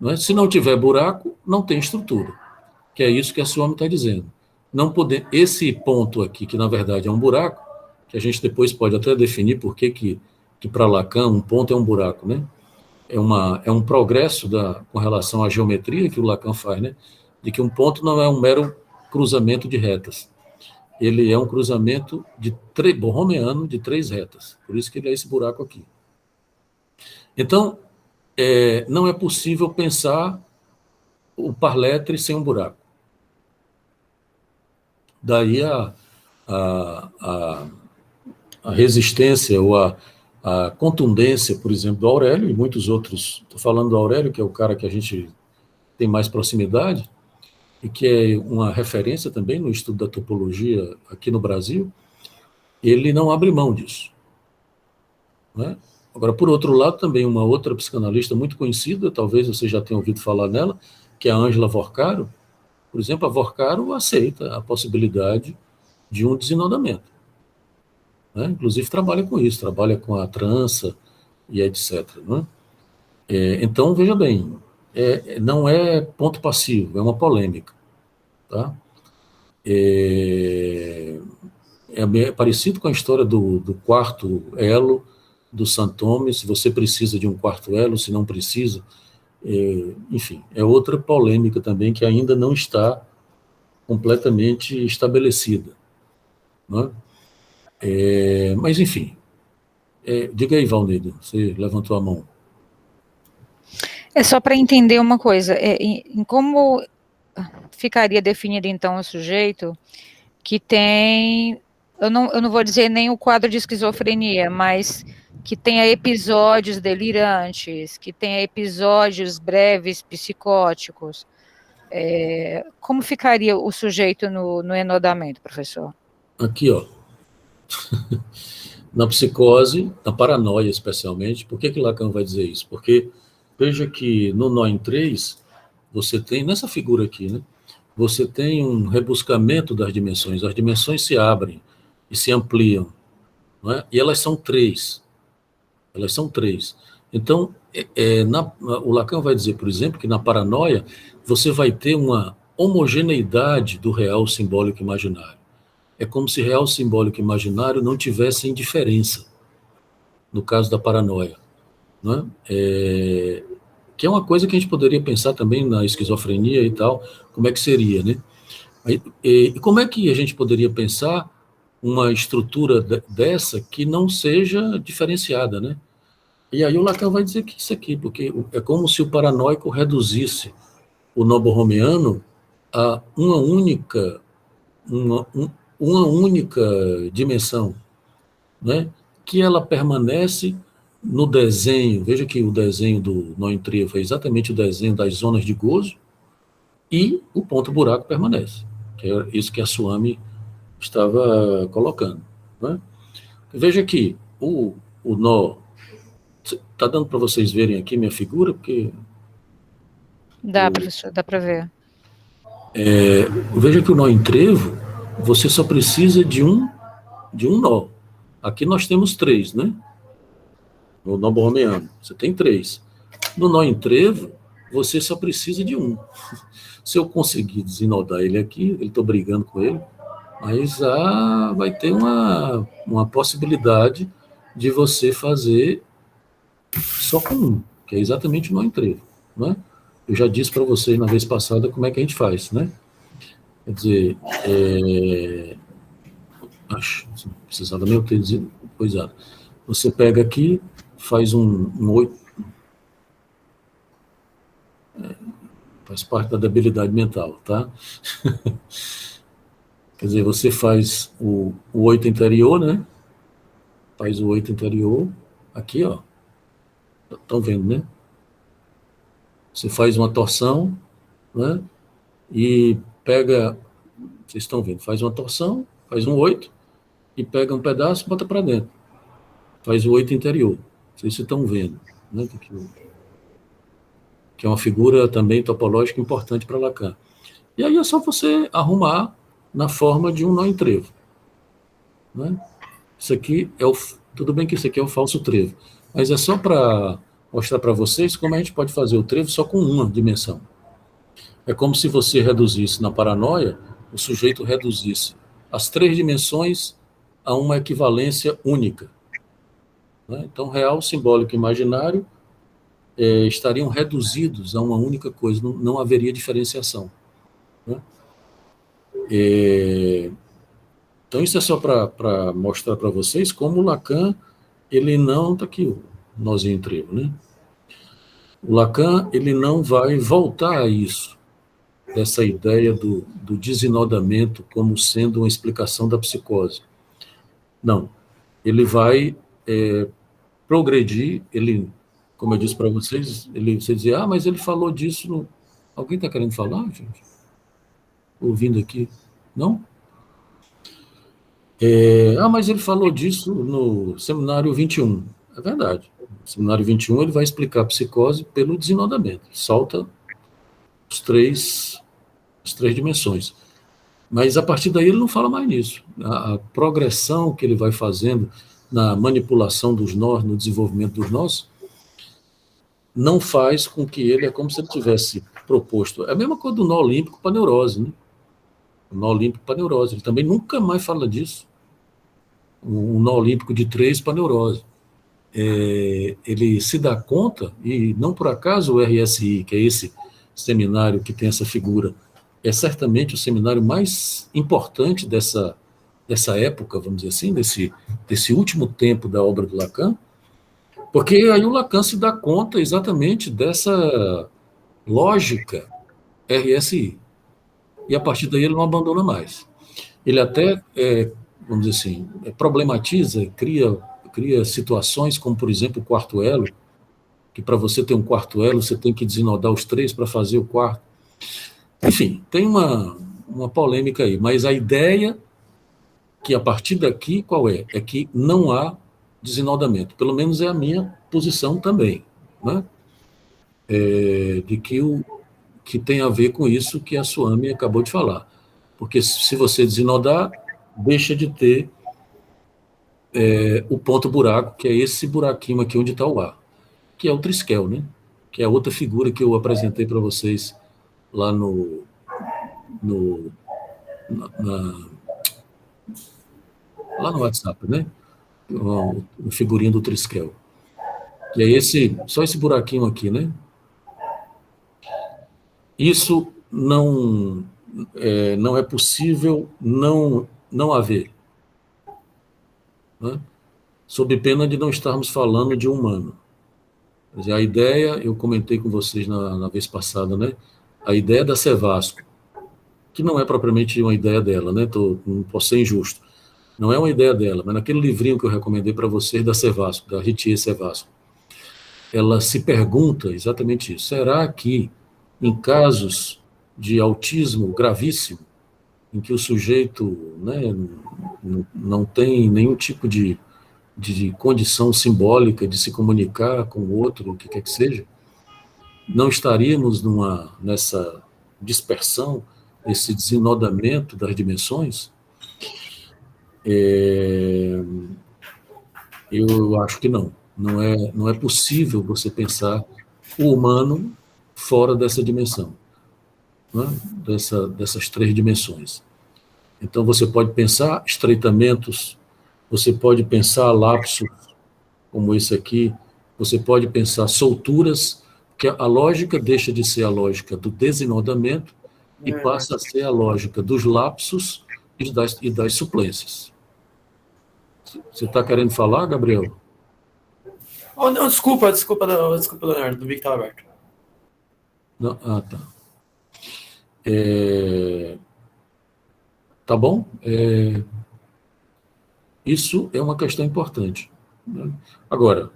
Não é? Se não tiver buraco, não tem estrutura, que é isso que a Suomi está dizendo. Não poder, esse ponto aqui, que na verdade é um buraco, que a gente depois pode até definir por que para Lacan um ponto é um buraco, né? É um progresso com relação à geometria que o Lacan faz, né? De que um ponto não é um mero cruzamento de retas. Ele é um cruzamento borromeano de 3 retas. Por isso que ele é esse buraco aqui. Então, não é possível pensar o parletre sem um buraco. Daí a resistência ou a contundência, por exemplo, do Aurélio e muitos outros. Estou falando do Aurélio, que é o cara que a gente tem mais proximidade, e que é uma referência também no estudo da topologia aqui no Brasil. Ele não abre mão disso, né? Agora, por outro lado, também uma outra psicanalista muito conhecida, talvez você já tenha ouvido falar nela, que é a Ângela Vorcaro. Por exemplo, a Vorcaro aceita a possibilidade de um desinodamento, né? Inclusive trabalha com isso, trabalha com a trança e etc, né? Então, veja bem, não é ponto passivo, é uma polêmica, tá? É parecido com a história do quarto elo do Santome, se você precisa de um quarto elo, se não precisa, enfim, é outra polêmica também que ainda não está completamente estabelecida, né? Mas, enfim, diga aí, Valnedo, você levantou a mão.
É só para entender uma coisa, em como ficaria definido, então, o sujeito que tem, eu não vou dizer nem o quadro de esquizofrenia, mas que tenha episódios delirantes, que tenha episódios breves psicóticos. Como ficaria o sujeito no enodamento, professor?
Aqui, ó. Na psicose, na paranoia especialmente. Por que Lacan vai dizer isso? Porque veja que no nó em 3, você tem, nessa figura aqui, né? Você tem um rebuscamento das dimensões. As dimensões se abrem e se ampliam, não é? E elas são 3. Elas são 3. Então, o Lacan vai dizer, por exemplo, que na paranoia você vai ter uma homogeneidade do real simbólico imaginário. É como se real simbólico imaginário não tivessem diferença, no caso da paranoia, não é? Que é uma coisa que a gente poderia pensar também na esquizofrenia e tal, como é que seria, né? E como é que a gente poderia pensar uma estrutura dessa que não seja diferenciada, né? E aí o Lacan vai dizer que isso aqui, porque é como se o paranoico reduzisse o nó borromeano a uma única dimensão, né? Que ela permanece no desenho. Veja que o desenho do nó em trio foi exatamente o desenho das zonas de gozo, e o ponto buraco permanece, que é isso que a Suomi estava colocando, né? Veja que o nó, está dando para vocês verem aqui minha figura, porque...
Dá, professor, dá para ver.
Veja que o nó em trevo, você só precisa de um nó. Aqui nós temos 3, né? No nó borromeano, você tem 3. No nó em trevo, você só precisa de um. Se eu conseguir desinodar ele aqui, eu estou brigando com ele, mas vai ter uma possibilidade de você fazer só com um, que é exatamente o nó em trevo, né? Eu já disse para vocês na vez passada como é que a gente faz, né? Quer dizer, precisava nem eu ter coisado. Você pega aqui, faz um 8, faz parte da debilidade mental, tá? Quer dizer, você faz o 8 interior, né? Faz o 8 interior, aqui, ó. Estão vendo, né? Você faz uma torção, né? E pega, vocês estão vendo, faz uma torção, faz um 8, e pega um pedaço e bota para dentro. Faz o 8 interior. Vocês estão vendo, né? Que é uma figura também topológica importante para Lacan. E aí é só você arrumar na forma de um nó em trevo. Né? Isso aqui é tudo bem que isso aqui é o falso trevo, mas é só para mostrar para vocês como a gente pode fazer o trevo só com uma dimensão. É como se você reduzisse na paranoia, o sujeito reduzisse as 3 dimensões a uma equivalência única. Né? Então, real, simbólico e imaginário estariam reduzidos a uma única coisa, não haveria diferenciação. Né? Então, isso é só para mostrar para vocês como o Lacan, ele não... Está aqui o nozinho em trevo, né? O Lacan, ele não vai voltar a isso, dessa ideia do desinodamento como sendo uma explicação da psicose. Não. Ele vai progredir, ele, como eu disse para vocês, você dizia, mas ele falou disso no... Alguém está querendo falar, gente? Ouvindo aqui? Não? Mas ele falou disso no seminário 21. É verdade. No seminário 21 ele vai explicar a psicose pelo desinodamento. Solta as três dimensões. Mas a partir daí ele não fala mais nisso. A progressão que ele vai fazendo na manipulação dos nós, no desenvolvimento dos nós, não faz com que ele, é como se ele tivesse proposto. É a mesma coisa do nó olímpico para neurose, né? O nó olímpico para neurose. Ele também nunca mais fala disso. Um nó olímpico de 3 para neurose. Ele se dá conta, e não por acaso o RSI, que é esse seminário que tem essa figura, é certamente o seminário mais importante dessa época, vamos dizer assim, desse último tempo da obra do Lacan, porque aí o Lacan se dá conta exatamente dessa lógica RSI. E a partir daí ele não abandona mais. Ele até, vamos dizer assim, problematiza, cria situações como, por exemplo, o quarto elo, que para você ter um quarto elo, você tem que desinodar os 3 para fazer o quarto. Enfim, tem uma polêmica aí, mas a ideia que a partir daqui, qual é? É que não há desinodamento, pelo menos é a minha posição também, né? De que tem a ver com isso que a Suami acabou de falar. Porque se você desinodar, deixa de ter o ponto buraco, que é esse buraquinho aqui onde está o ar, que é o Triskel, né? Que é outra figura que eu apresentei para vocês lá lá no WhatsApp, né? O figurinho do Triskel. Que é só esse buraquinho aqui, né? Isso não é possível não haver. Né? Sob pena de não estarmos falando de humano. Quer dizer, a ideia, eu comentei com vocês na vez passada, né? A ideia da Sevasco, que não é propriamente uma ideia dela, né? Não posso ser injusto. Não é uma ideia dela, mas naquele livrinho que eu recomendei para vocês da Sevasco, da Ritier Sevasco, ela se pergunta exatamente isso. Será que, em casos de autismo gravíssimo, em que o sujeito, né, não tem nenhum tipo de condição simbólica de se comunicar com o outro, o que quer que seja, não estaríamos nessa dispersão, esse desinodamento das dimensões? Eu acho que não. Não é possível você pensar o humano fora dessa dimensão, né? Dessas 3 dimensões. Então, você pode pensar estreitamentos, você pode pensar lapsos, como esse aqui, você pode pensar solturas, que a lógica deixa de ser a lógica do desinodamento e passa a ser a lógica dos lapsos e das suplências. Você está querendo falar, Gabriel?
Oh, não, desculpa, Leonardo, não vi que estava aberto.
Não, tá. Tá bom? Isso é uma questão importante, né? Agora,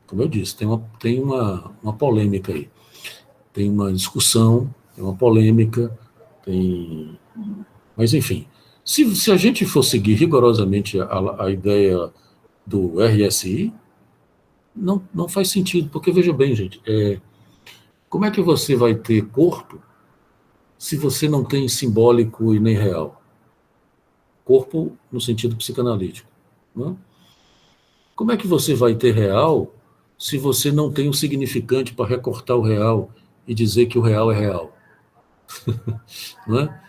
como eu disse, tem uma polêmica aí. Tem uma discussão, tem uma polêmica, mas, enfim, se a gente for seguir rigorosamente a ideia do RSI, não faz sentido, porque, veja bem, gente, como é que você vai ter corpo se você não tem simbólico e nem real? Corpo no sentido psicanalítico, né? Como é que você vai ter real se você não tem um significante para recortar o real e dizer que o real é real? Né?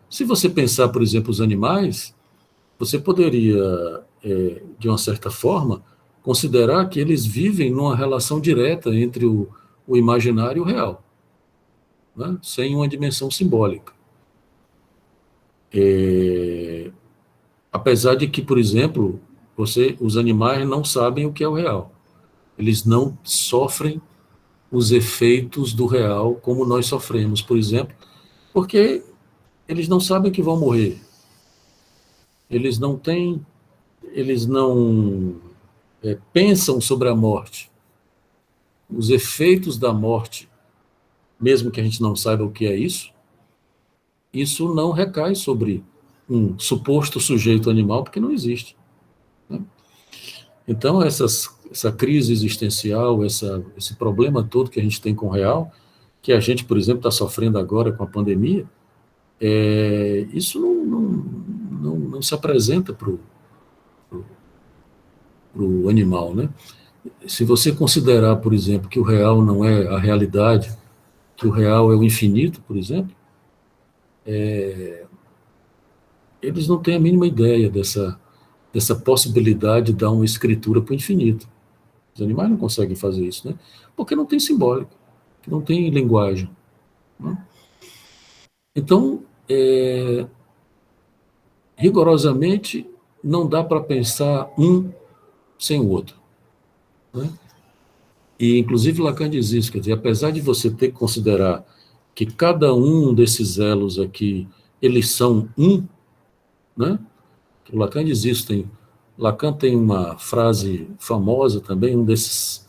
Se você pensar, por exemplo, os animais, você poderia, de uma certa forma, considerar que eles vivem numa relação direta entre o imaginário e o real, né? Sem uma dimensão simbólica. Apesar de que, por exemplo, os animais não sabem o que é o real. Eles não sofrem os efeitos do real como nós sofremos, por exemplo, porque eles não sabem que vão morrer. Eles não pensam sobre a morte. Os efeitos da morte, mesmo que a gente não saiba o que é isso não recai sobre um suposto sujeito animal, porque não existe, né? Então, essa crise existencial, esse problema todo que a gente tem com o real, que a gente, por exemplo, está sofrendo agora com a pandemia, isso não se apresenta para o animal, né? Se você considerar, por exemplo, que o real não é a realidade, que o real é o infinito, por exemplo, eles não têm a mínima ideia dessa possibilidade de dar uma escritura para o infinito. Os animais não conseguem fazer isso, né? Porque não tem simbólico, não tem linguagem, né? Então, rigorosamente, não dá para pensar um sem o outro, né? E, inclusive, Lacan diz isso, quer dizer, apesar de você ter que considerar que cada um desses elos aqui, eles são um, né? O Lacan diz isso, Lacan tem uma frase famosa também, dessas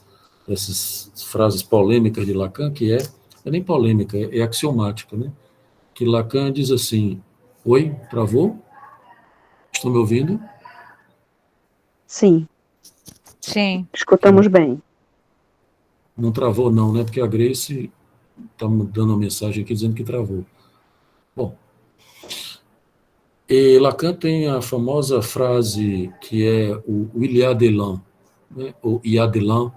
frases polêmicas de Lacan, que é nem polêmica, é axiomática, né? Que Lacan diz assim: oi, travou? Estão me ouvindo?
Sim.
Sim.
Escutamos bem.
Não travou não, né? Porque a Grace está me dando uma mensagem aqui dizendo que travou. Bom, e Lacan tem a famosa frase que é o il y a de l'un, né? O il y a de l'un,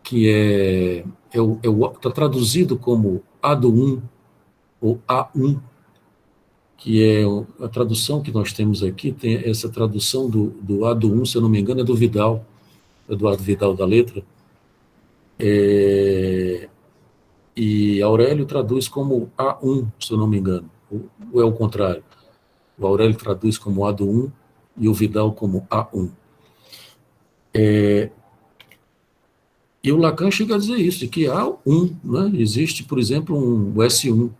que está traduzido como A do um, ou A1, que é a tradução que nós temos aqui, tem essa tradução do A do 1, se eu não me engano, é do Vidal, Eduardo Vidal da Letra, e Aurélio traduz como A1, se eu não me engano, ou é o contrário. O Aurélio traduz como A do 1 e o Vidal como A1. E o Lacan chega a dizer isso, de que há né? Existe, por exemplo, o S1,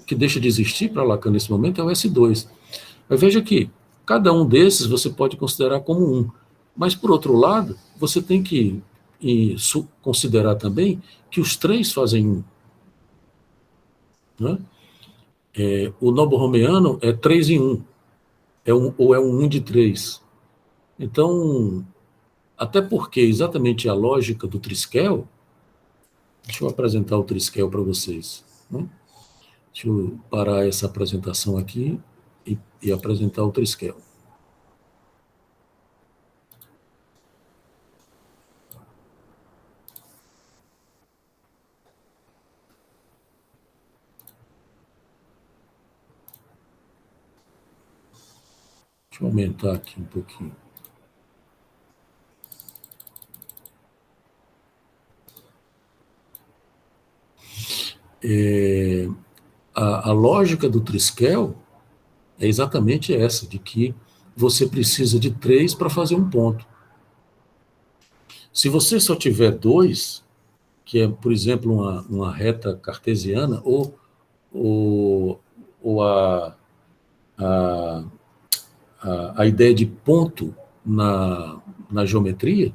que deixa de existir para Lacan nesse momento é o S2. Mas veja que cada um desses você pode considerar como um. Mas, por outro lado, você tem que considerar também que os três fazem um, né? O nobo-romeano é 3 em 1, ou é um de 3. Então, até porque exatamente a lógica do Triskel, deixa eu apresentar o Triskel para vocês, né? Deixa eu parar essa apresentação aqui e apresentar o Triskel. Deixa eu aumentar aqui um pouquinho. A lógica do Triskel é exatamente essa, de que você precisa de 3 para fazer um ponto. Se você só tiver 2, que é, por exemplo, uma reta cartesiana, ou a ideia de ponto na geometria,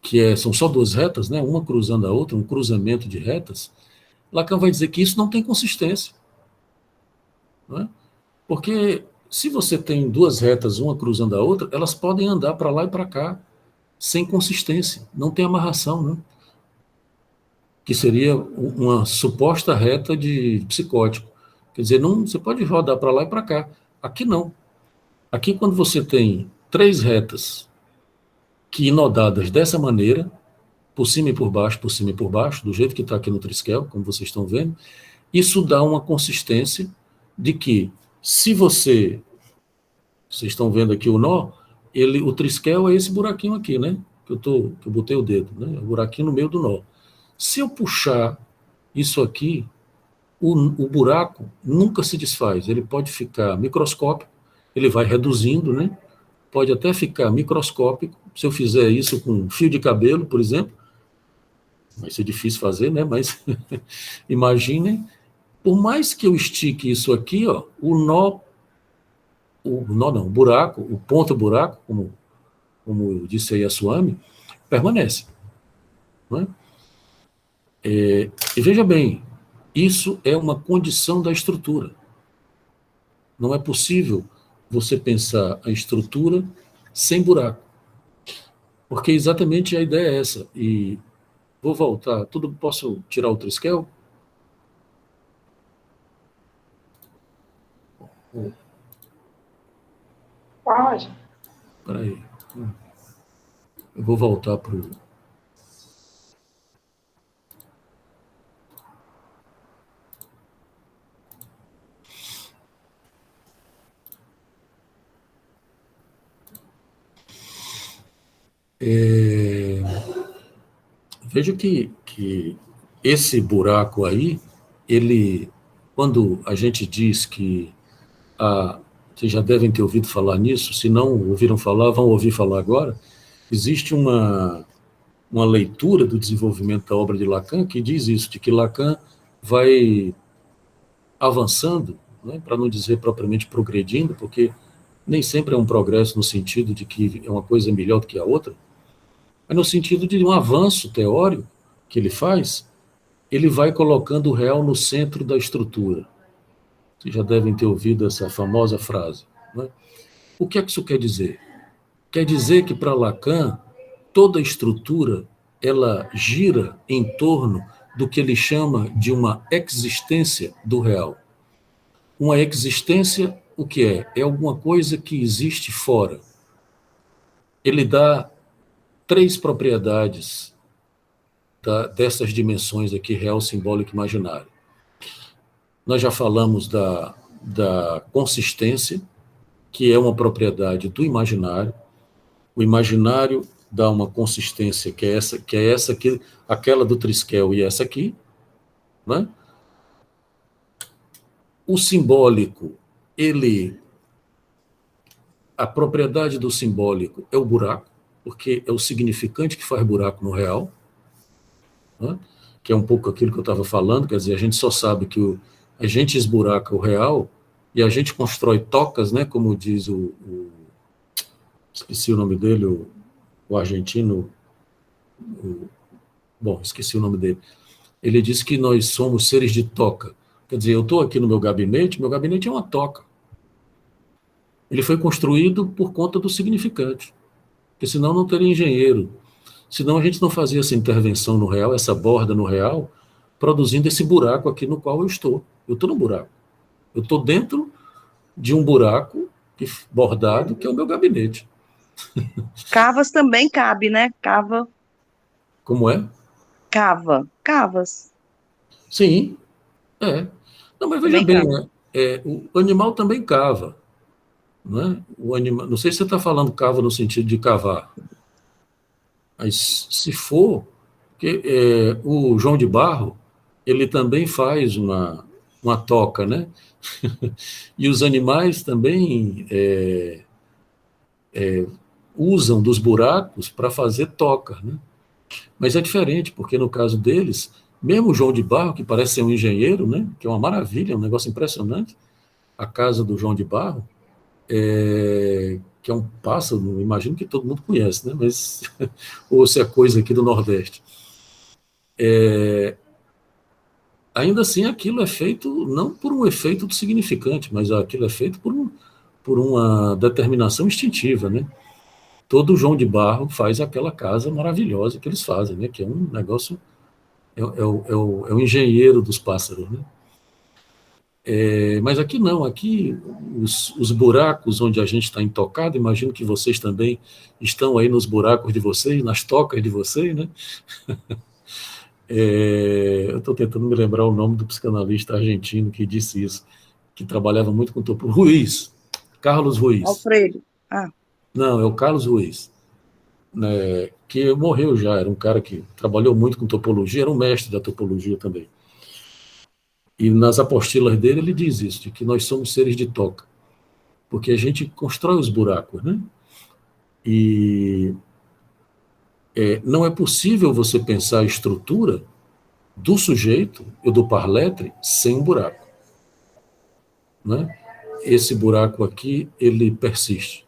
que são só duas retas, né, uma cruzando a outra, um cruzamento de retas, Lacan vai dizer que isso não tem consistência. Não é? Porque se você tem duas retas, uma cruzando a outra, elas podem andar para lá e para cá, sem consistência, não tem amarração, né? Que seria uma suposta reta de psicótico. Quer dizer, não, você pode rodar para lá e para cá. Aqui não. Aqui, quando você tem três retas que inodadas dessa maneira, por cima e por baixo, do jeito que está aqui no triskel, como vocês estão vendo, isso dá uma consistência de que, se vocês estão vendo aqui o nó, o triskel é esse buraquinho aqui, né? Que eu botei o dedo, né? O buraquinho no meio do nó. Se eu puxar isso aqui, o buraco nunca se desfaz. Ele pode ficar microscópico, ele vai reduzindo, né? Pode até ficar microscópico. Se eu fizer isso com um fio de cabelo, por exemplo, vai ser difícil fazer, né? Mas imaginem, por mais que eu estique isso aqui, ó, o buraco, o ponto-buraco, como disse aí a Swami, permanece. Não é? E veja bem, isso é uma condição da estrutura. Não é possível você pensar a estrutura sem buraco. Porque exatamente a ideia é essa. E vou voltar. Posso tirar o triskel?
Pode.
Espera aí. Eu vou voltar para o... Veja que esse buraco aí, quando a gente diz que vocês já devem ter ouvido falar nisso, se não ouviram falar, vão ouvir falar agora, existe uma leitura do desenvolvimento da obra de Lacan que diz isso, de que Lacan vai avançando, né, para não dizer propriamente progredindo, porque nem sempre é um progresso no sentido de que é uma coisa melhor do que a outra, mas no sentido de um avanço teórico que ele faz, ele vai colocando o real no centro da estrutura. Vocês já devem ter ouvido essa famosa frase. Né? O que é que isso quer dizer? Quer dizer que, para Lacan, toda estrutura ela gira em torno do que ele chama de uma existência do real. Uma existência, o que é? É alguma coisa que existe fora. Ele dá 3 propriedades dessas dimensões aqui, real, simbólico e imaginário. Nós já falamos da consistência, que é uma propriedade do imaginário. O imaginário dá uma consistência que é essa aqui, aquela do triskel e essa aqui, né? O simbólico, a propriedade do simbólico é o buraco, porque é o significante que faz buraco no real, né? Que é um pouco aquilo que eu estava falando, quer dizer, a gente só sabe que a gente esburaca o real e a gente constrói tocas, né, como diz esqueci o nome dele, o argentino, esqueci o nome dele. Ele disse que nós somos seres de toca. Quer dizer, eu estou aqui no meu gabinete é uma toca. Ele foi construído por conta do significante, porque senão não teria engenheiro. Senão a gente não fazia essa intervenção no real, essa borda no real, produzindo esse buraco aqui no qual eu estou. Eu estou no buraco. Eu estou dentro de um buraco bordado, que é o meu gabinete.
Cavas também cabe, né? Cava.
Como é?
Cavas.
Sim, é. Não, mas veja bem, né? O animal também cava. Né? O animal, não sei se você está falando cava no sentido de cavar, mas se for, porque, o João de Barro, ele também faz uma toca, né? E os animais também usam dos buracos para fazer toca, né? Mas é diferente, porque no caso deles, mesmo o João de Barro, que parece ser um engenheiro, né? Que é uma maravilha, um negócio impressionante, a casa do João de Barro, que é um pássaro, imagino que todo mundo conhece, né? Mas, ou se é coisa aqui do Nordeste. Ainda assim, aquilo é feito não por um efeito do significante, mas aquilo é feito por uma determinação instintiva, né? Todo João de Barro faz aquela casa maravilhosa que eles fazem, né? Que é um negócio, é o engenheiro dos pássaros, né? Mas aqui não, aqui os buracos onde a gente está intocado, imagino que vocês também estão aí nos buracos de vocês, nas tocas de vocês, né? Eu estou tentando me lembrar o nome do psicanalista argentino que disse isso, que trabalhava muito com Ruiz, Carlos Ruiz.
Alfredo.
Não, é o Carlos Ruiz, né, que morreu já, era um cara que trabalhou muito com topologia, era um mestre da topologia também. E nas apostilas dele ele diz isso, de que nós somos seres de toca, porque a gente constrói os buracos, né? E não é possível você pensar a estrutura do sujeito e do parletre sem um buraco, né? Esse buraco aqui, ele persiste.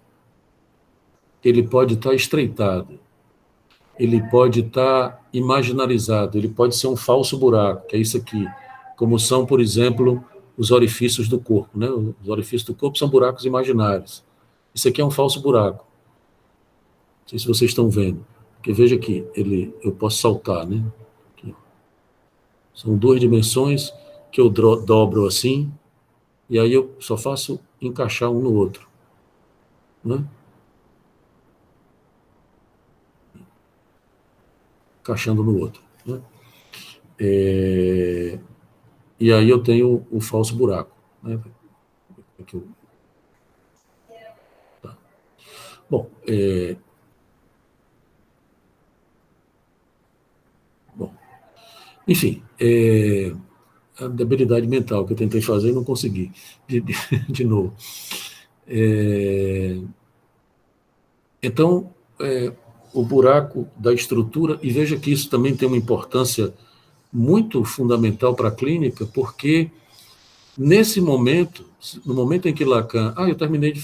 Ele pode estar estreitado, ele pode estar imaginarizado, ele pode ser um falso buraco, que é isso aqui, como são, por exemplo, os orifícios do corpo, né? Os orifícios do corpo são buracos imaginários. Isso aqui é um falso buraco. Não sei se vocês estão vendo. Porque veja aqui, eu posso saltar, né? Aqui. São 2 dimensões que eu dobro assim, e aí eu só faço encaixar um no outro, né? Encaixando no outro, né? E aí eu tenho o falso buraco, né? Aqui tá. Bom, enfim, a debilidade mental que eu tentei fazer e não consegui, de novo. Então, o buraco da estrutura, e veja que isso também tem uma importância muito fundamental para a clínica, porque nesse momento, no momento em que Lacan... eu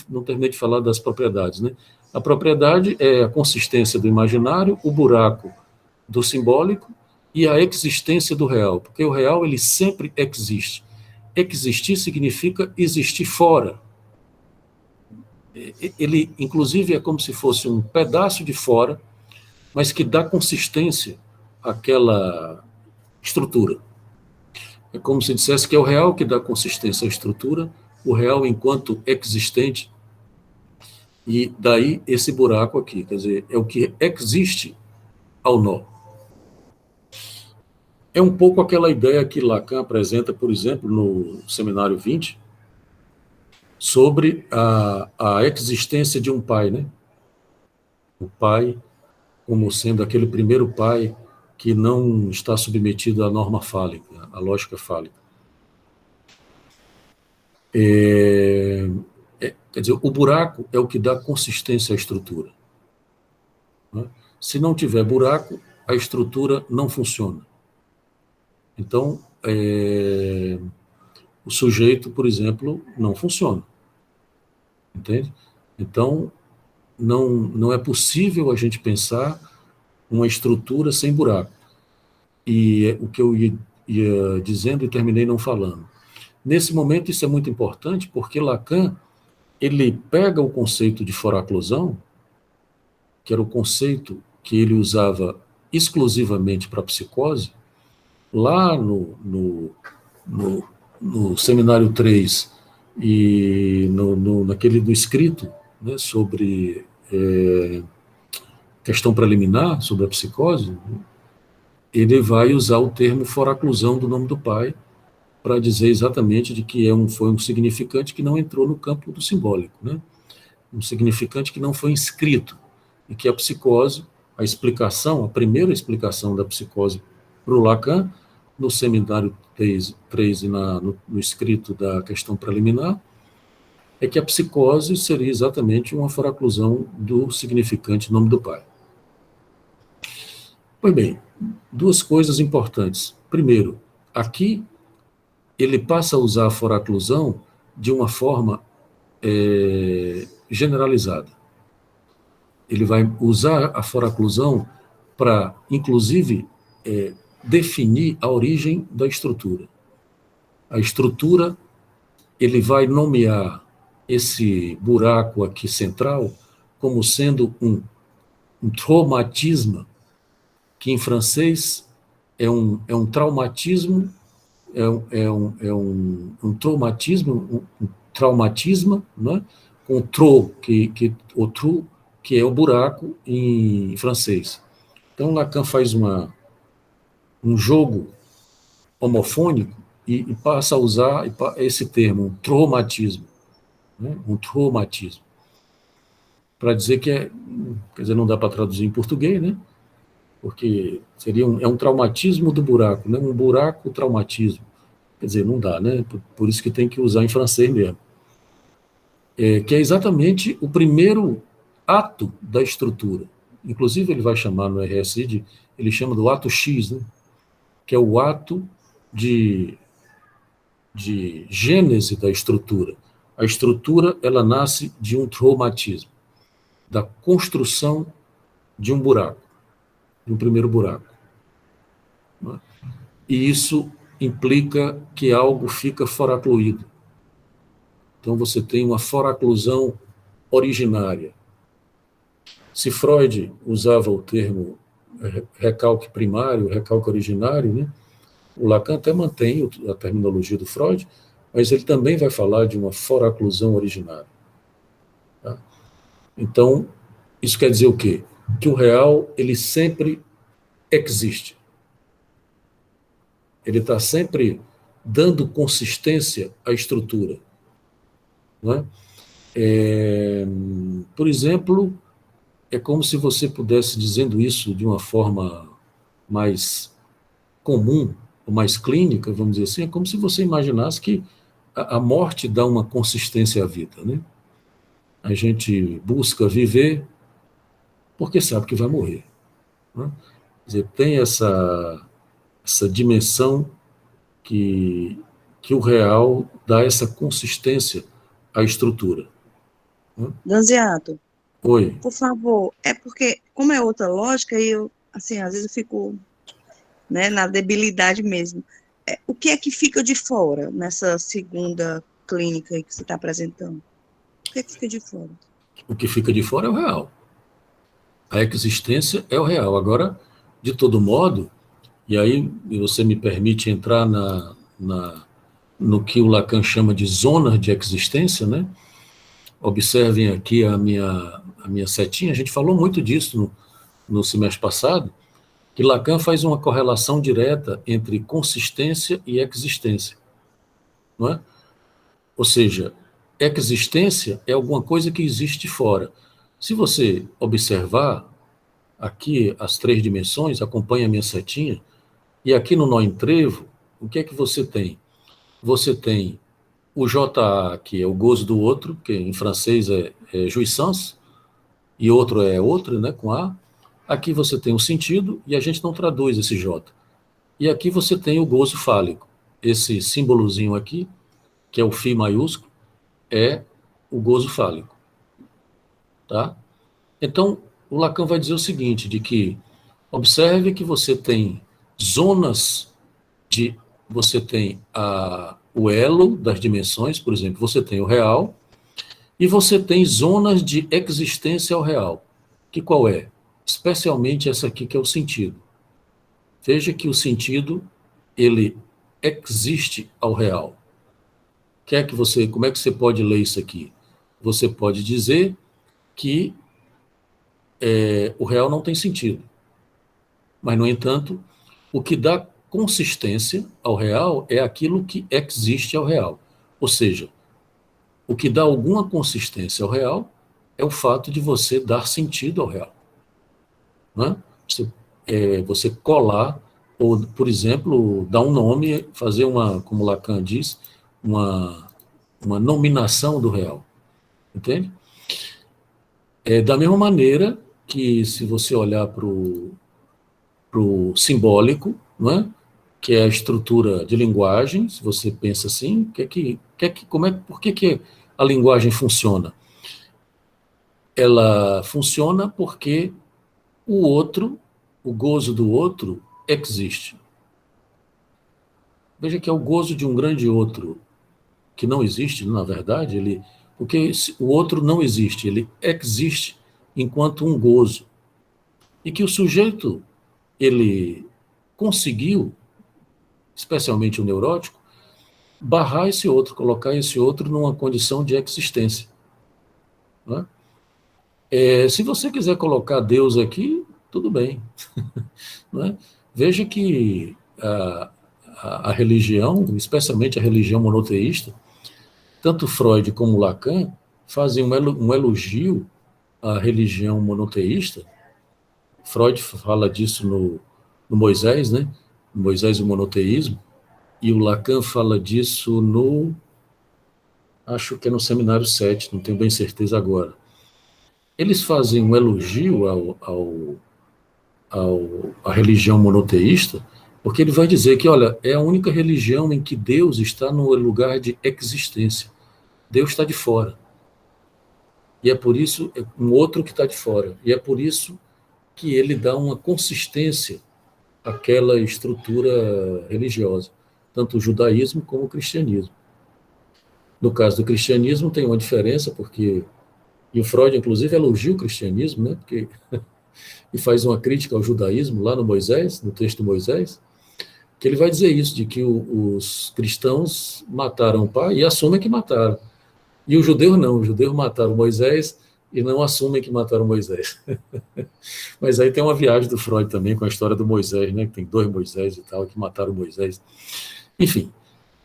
não terminei de falar das propriedades, né? A propriedade é a consistência do imaginário, o buraco do simbólico e a existência do real, porque o real, ele sempre existe. Existir significa existir fora. Ele, inclusive, é como se fosse um pedaço de fora, mas que dá consistência àquela estrutura. É como se dissesse que é o real que dá consistência à estrutura, o real enquanto existente, e daí esse buraco aqui, quer dizer, é o que existe ao nó. É um pouco aquela ideia que Lacan apresenta, por exemplo, no Seminário 20, sobre a existência de um pai, né? O pai como sendo aquele primeiro pai que não está submetido à norma fálica, à lógica fálica. Quer dizer, o buraco é o que dá consistência à estrutura, né? Se não tiver buraco, a estrutura não funciona. Então, o sujeito, por exemplo, não funciona. Entende? Então, não é possível a gente pensar uma estrutura sem buraco. E o que eu ia dizendo e terminei não falando. Nesse momento, isso é muito importante, porque Lacan, ele pega o conceito de foraclusão, que era o conceito que ele usava exclusivamente para a psicose, lá no Seminário 3 e naquele do escrito, né, sobre questão preliminar, sobre a psicose, ele vai usar o termo foraclusão do nome do pai para dizer exatamente de que foi um significante que não entrou no campo do simbólico, né? Um significante que não foi inscrito, e que a psicose, a primeira explicação da psicose para o Lacan, no Seminário 3 e no escrito da questão preliminar, é que a psicose seria exatamente uma foraclusão do significante nome do pai. Pois bem, 2 coisas importantes. Primeiro, aqui ele passa a usar a foraclusão de uma forma generalizada. Ele vai usar a foraclusão para, inclusive, definir a origem da estrutura. A estrutura, ele vai nomear esse buraco aqui central como sendo um traumatisme, que em francês é um traumatismo, um traumatismo, um traumatismo, né? Com tro, o trou, que é o buraco em francês. Então, Lacan faz um jogo homofônico e passa a usar esse termo, um traumatismo, né? Um traumatismo, para dizer que quer dizer, não dá para traduzir em português, né? Porque seria um traumatismo do buraco, né? Um buraco traumatismo. Quer dizer, não dá, né? Por isso que tem que usar em francês mesmo. Que é exatamente o primeiro ato da estrutura. Inclusive, ele vai chamar no RSI, ele chama do ato X, né? Que é o ato de gênese da estrutura. A estrutura, ela nasce de um traumatismo, da construção de um buraco, de um primeiro buraco. Né? E isso implica que algo fica foracluído. Então, você tem uma foraclusão originária. Se Freud usava o termo recalque primário, recalque originário, né? O Lacan até mantém a terminologia do Freud, mas ele também vai falar de uma foraclusão originária. Tá? Então, isso quer dizer o quê? Que o real, ele sempre existe. Ele está sempre dando consistência à estrutura. Não é? Por exemplo, é como se você pudesse, dizendo isso de uma forma mais comum, ou mais clínica, vamos dizer assim, é como se você imaginasse que a morte dá uma consistência à vida, né? A gente busca viver porque sabe que vai morrer. Né? Quer dizer, tem essa dimensão que o real dá essa consistência à estrutura. Né?
Danziato,
Oi.
por favor, é porque, como é outra lógica, eu, assim, às vezes eu fico, né, na debilidade mesmo. O que é que fica de fora nessa segunda clínica aí que você está apresentando? O que é que fica de fora?
O que fica de fora é o real. A existência é o real. Agora, de todo modo, e aí você me permite entrar no que o Lacan chama de zonas de existência, né? Observem aqui a minha setinha, a gente falou muito disso no semestre passado, que Lacan faz uma correlação direta entre consistência e existência. Não é? Ou seja, existência é alguma coisa que existe fora. Se você observar aqui as 3 dimensões, acompanha a minha setinha, e aqui no nó em trevo, o que é que você tem? Você tem o JA, que é o gozo do outro, que em francês é jouissance, e outro é outro, né, com A. Aqui você tem o sentido, e a gente não traduz esse J. E aqui você tem o gozo fálico. Esse símbolozinho aqui, que é o φ maiúsculo, é o gozo fálico. Tá? Então, o Lacan vai dizer o seguinte, de que observe que você tem zonas você tem o elo das dimensões, por exemplo, você tem o real, e você tem zonas de existência ao real. Que qual é? Especialmente essa aqui que é o sentido. Veja que o sentido, ele existe ao real. Como é que você pode ler isso aqui? Você pode dizer que o real não tem sentido. Mas, no entanto, o que dá consistência ao real é aquilo que existe ao real. Ou seja, o que dá alguma consistência ao real é o fato de você dar sentido ao real. Né? Você colar, ou, por exemplo, dar um nome, fazer como Lacan diz, uma nominação do real. Entende? Da mesma maneira que, se você olhar para o simbólico, não é? que é a estrutura de linguagem. Se você pensa assim, por que a linguagem funciona? Ela funciona porque o outro, o gozo do outro, existe. Veja que é o gozo de um grande outro, que não existe, na verdade, porque o outro não existe, ele existe enquanto um gozo. E que o sujeito, ele conseguiu, especialmente o neurótico, barrar esse outro, colocar esse outro numa condição de existência. Não é? Se você quiser colocar Deus aqui, tudo bem. Não é? Veja que a religião, especialmente a religião monoteísta, tanto Freud como Lacan fazem um elogio à religião monoteísta. Freud fala disso no Moisés, né? Moisés e o monoteísmo, e o Lacan fala disso acho que é no Seminário 7, não tenho bem certeza agora. Eles fazem um elogio à religião monoteísta, porque ele vai dizer que, olha, é a única religião em que Deus está no lugar de existência. Deus está de fora. E é por isso, é um outro que está de fora. E é por isso que ele dá uma consistência àquela estrutura religiosa, tanto o judaísmo como o cristianismo. No caso do cristianismo tem uma diferença, e o Freud, inclusive, elogia o cristianismo, né? E faz uma crítica ao judaísmo lá no Moisés, no texto do Moisés, que ele vai dizer isso, de que os cristãos mataram o pai e assumem que mataram. E os judeus não, os judeus mataram Moisés e não assumem que mataram Moisés. Mas aí tem uma viagem do Freud também com a história do Moisés, né? Que tem 2 Moisés e tal, que mataram Moisés. Enfim,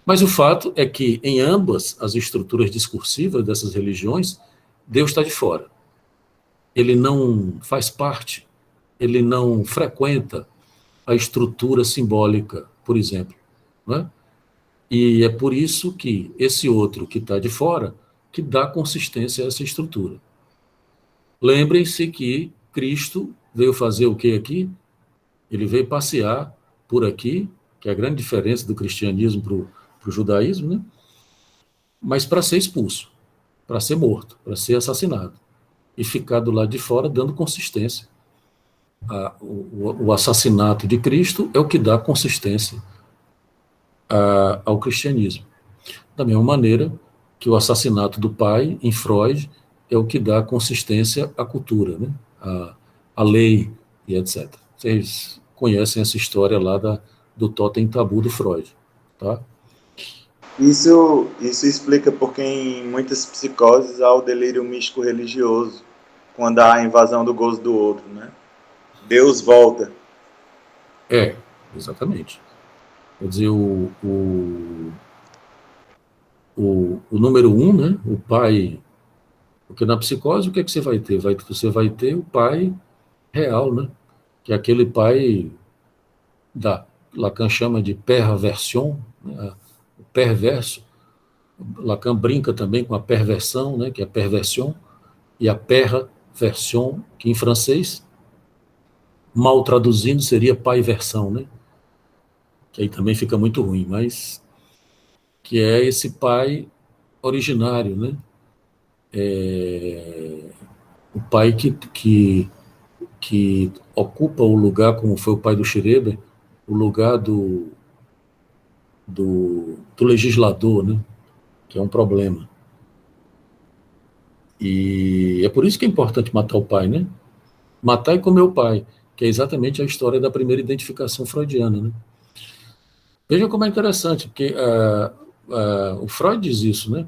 mas o fato é que em ambas as estruturas discursivas dessas religiões, Deus está de fora. Ele não faz parte, ele não frequenta a estrutura simbólica, por exemplo. Não é? E é por isso que esse outro que está de fora, que dá consistência a essa estrutura. Lembrem-se que Cristo veio fazer o que aqui? Ele veio passear por aqui, que é a grande diferença do cristianismo para o judaísmo, né? Mas para ser expulso, para ser morto, para ser assassinado. E ficar do lado de fora dando consistência. O assassinato de Cristo é o que dá consistência ao cristianismo. Da mesma maneira que o assassinato do pai, em Freud, é o que dá consistência à cultura, né? à lei e etc. Vocês conhecem essa história lá do totem tabu do Freud. Tá?
Isso explica porque em muitas psicoses há o delírio místico religioso, quando há a invasão do gozo do outro, né? Deus volta.
Exatamente. Quer dizer, o número 1, né? O pai. Porque na psicose, o que é que você vai ter? Você vai ter o pai real, né? Que é aquele pai Lacan chama de perversion, né? O perverso. Lacan brinca também com a perversão, né? Que é a perversion, e a perversion, que em francês, mal traduzindo, seria pai-versão, né? Que aí também fica muito ruim, mas que é esse pai originário, né? O pai que ocupa o lugar, como foi o pai do Schreber, o lugar do legislador, né? Que é um problema. E é por isso que é importante matar o pai, né? Matar e comer o pai, que é exatamente a história da primeira identificação freudiana, né? Veja como é interessante, porque o Freud diz isso, né?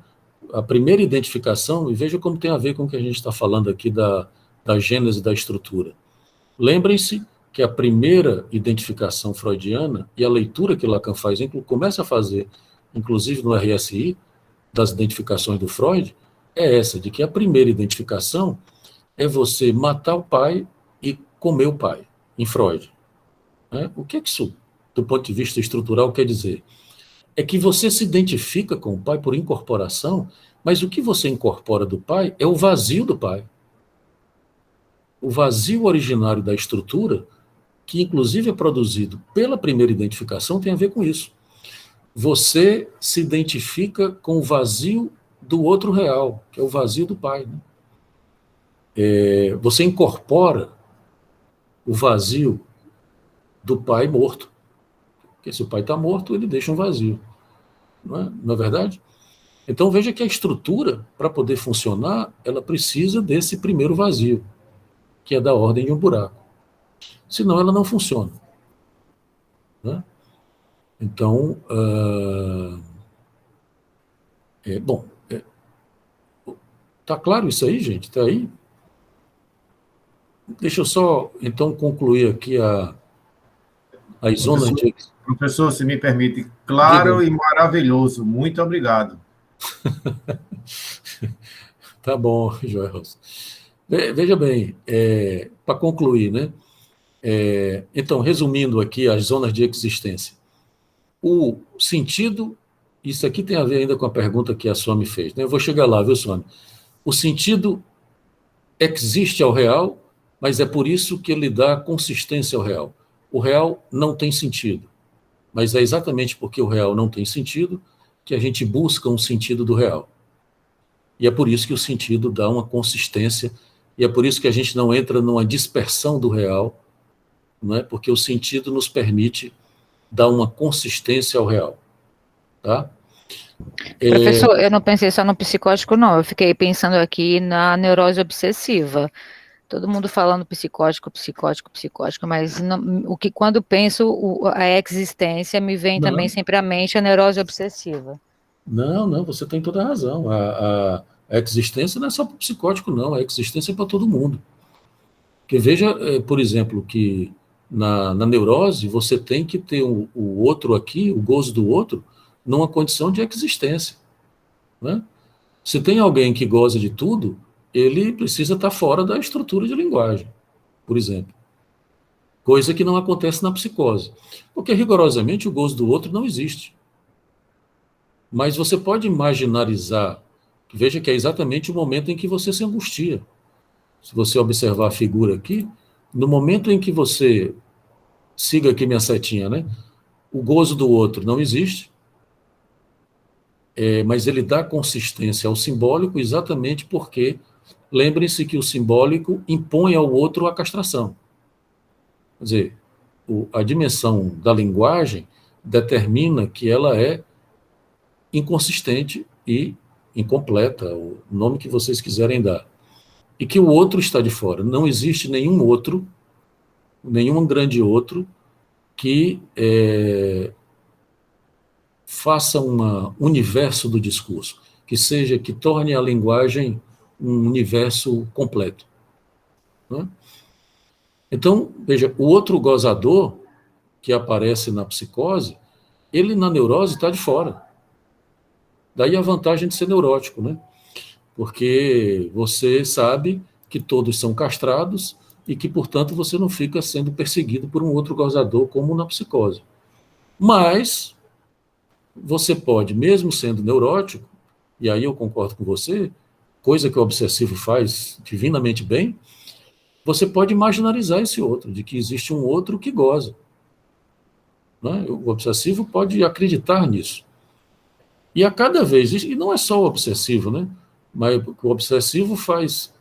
A primeira identificação, e veja como tem a ver com o que a gente está falando aqui da gênese da estrutura. Lembrem-se que a primeira identificação freudiana e a leitura que Lacan faz, começa a fazer, inclusive no RSI, das identificações do Freud, é essa, de que a primeira identificação é você matar o pai e comer o pai, em Freud. Né? O que é que isso, do ponto de vista estrutural, quer dizer? É que você se identifica com o pai por incorporação, mas o que você incorpora do pai é o vazio do pai. O vazio originário da estrutura que inclusive é produzido pela primeira identificação, tem a ver com isso. Você se identifica com o vazio do outro real, que é o vazio do pai. Né? Você incorpora o vazio do pai morto. Porque se o pai está morto, ele deixa um vazio. Não é verdade? Então veja que a estrutura, para poder funcionar, ela precisa desse primeiro vazio, que é da ordem de um buraco. Senão ela não funciona. Né? Então, bom, tá claro isso aí, gente? Tá aí? Deixa eu só, então, concluir aqui as zonas de...
Professor, se me permite, claro
Diga.
E maravilhoso. Muito obrigado.
Tá bom, Joel. Veja bem, para concluir, né? Então, resumindo aqui as zonas de existência. O sentido, isso aqui tem a ver ainda com a pergunta que a Suami fez, né? Eu vou chegar lá, viu, Suami? O sentido existe ao real, mas é por isso que ele dá consistência ao real. O real não tem sentido, mas é exatamente porque o real não tem sentido que a gente busca um sentido do real. E é por isso que o sentido dá uma consistência, e é por isso que a gente não entra numa dispersão do real, não é? Porque o sentido nos permite dar uma consistência ao real. Tá?
Professor, eu não pensei só no psicótico, não. Eu fiquei pensando aqui na neurose obsessiva. Todo mundo falando psicótico, mas quando penso a existência, me vem também sempre à mente a neurose obsessiva.
Não, você tem toda a razão. A existência não é só para o psicótico, não. A existência é para todo mundo. Porque veja, por exemplo, que na neurose você tem que ter o outro aqui, o gozo do outro, numa condição de existência. Né? Se tem alguém que goza de tudo, ele precisa estar fora da estrutura de linguagem, por exemplo. Coisa que não acontece na psicose. Porque, rigorosamente, o gozo do outro não existe. Mas você pode imaginarizar, veja que é exatamente o momento em que você se angustia. Se você observar a figura aqui, no momento em que você, siga aqui minha setinha, né? O gozo do outro não existe, mas ele dá consistência ao simbólico exatamente porque, lembrem-se que o simbólico impõe ao outro a castração. Quer dizer, a dimensão da linguagem determina que ela é inconsistente e incompleta, o nome que vocês quiserem dar. E que o outro está de fora. Não existe nenhum outro, nenhum grande outro, que faça um universo do discurso, que torne a linguagem um universo completo. Né? Então, veja, o outro gozador que aparece na psicose, ele na neurose está de fora. Daí a vantagem de ser neurótico, né? Porque você sabe que todos são castrados e que, portanto, você não fica sendo perseguido por um outro gozador como na psicose. Mas você pode, mesmo sendo neurótico, e aí eu concordo com você, coisa que o obsessivo faz divinamente bem, você pode imaginarizar esse outro, de que existe um outro que goza. Né? O obsessivo pode acreditar nisso. E a cada vez, e não é só o obsessivo, né? Mas o obsessivo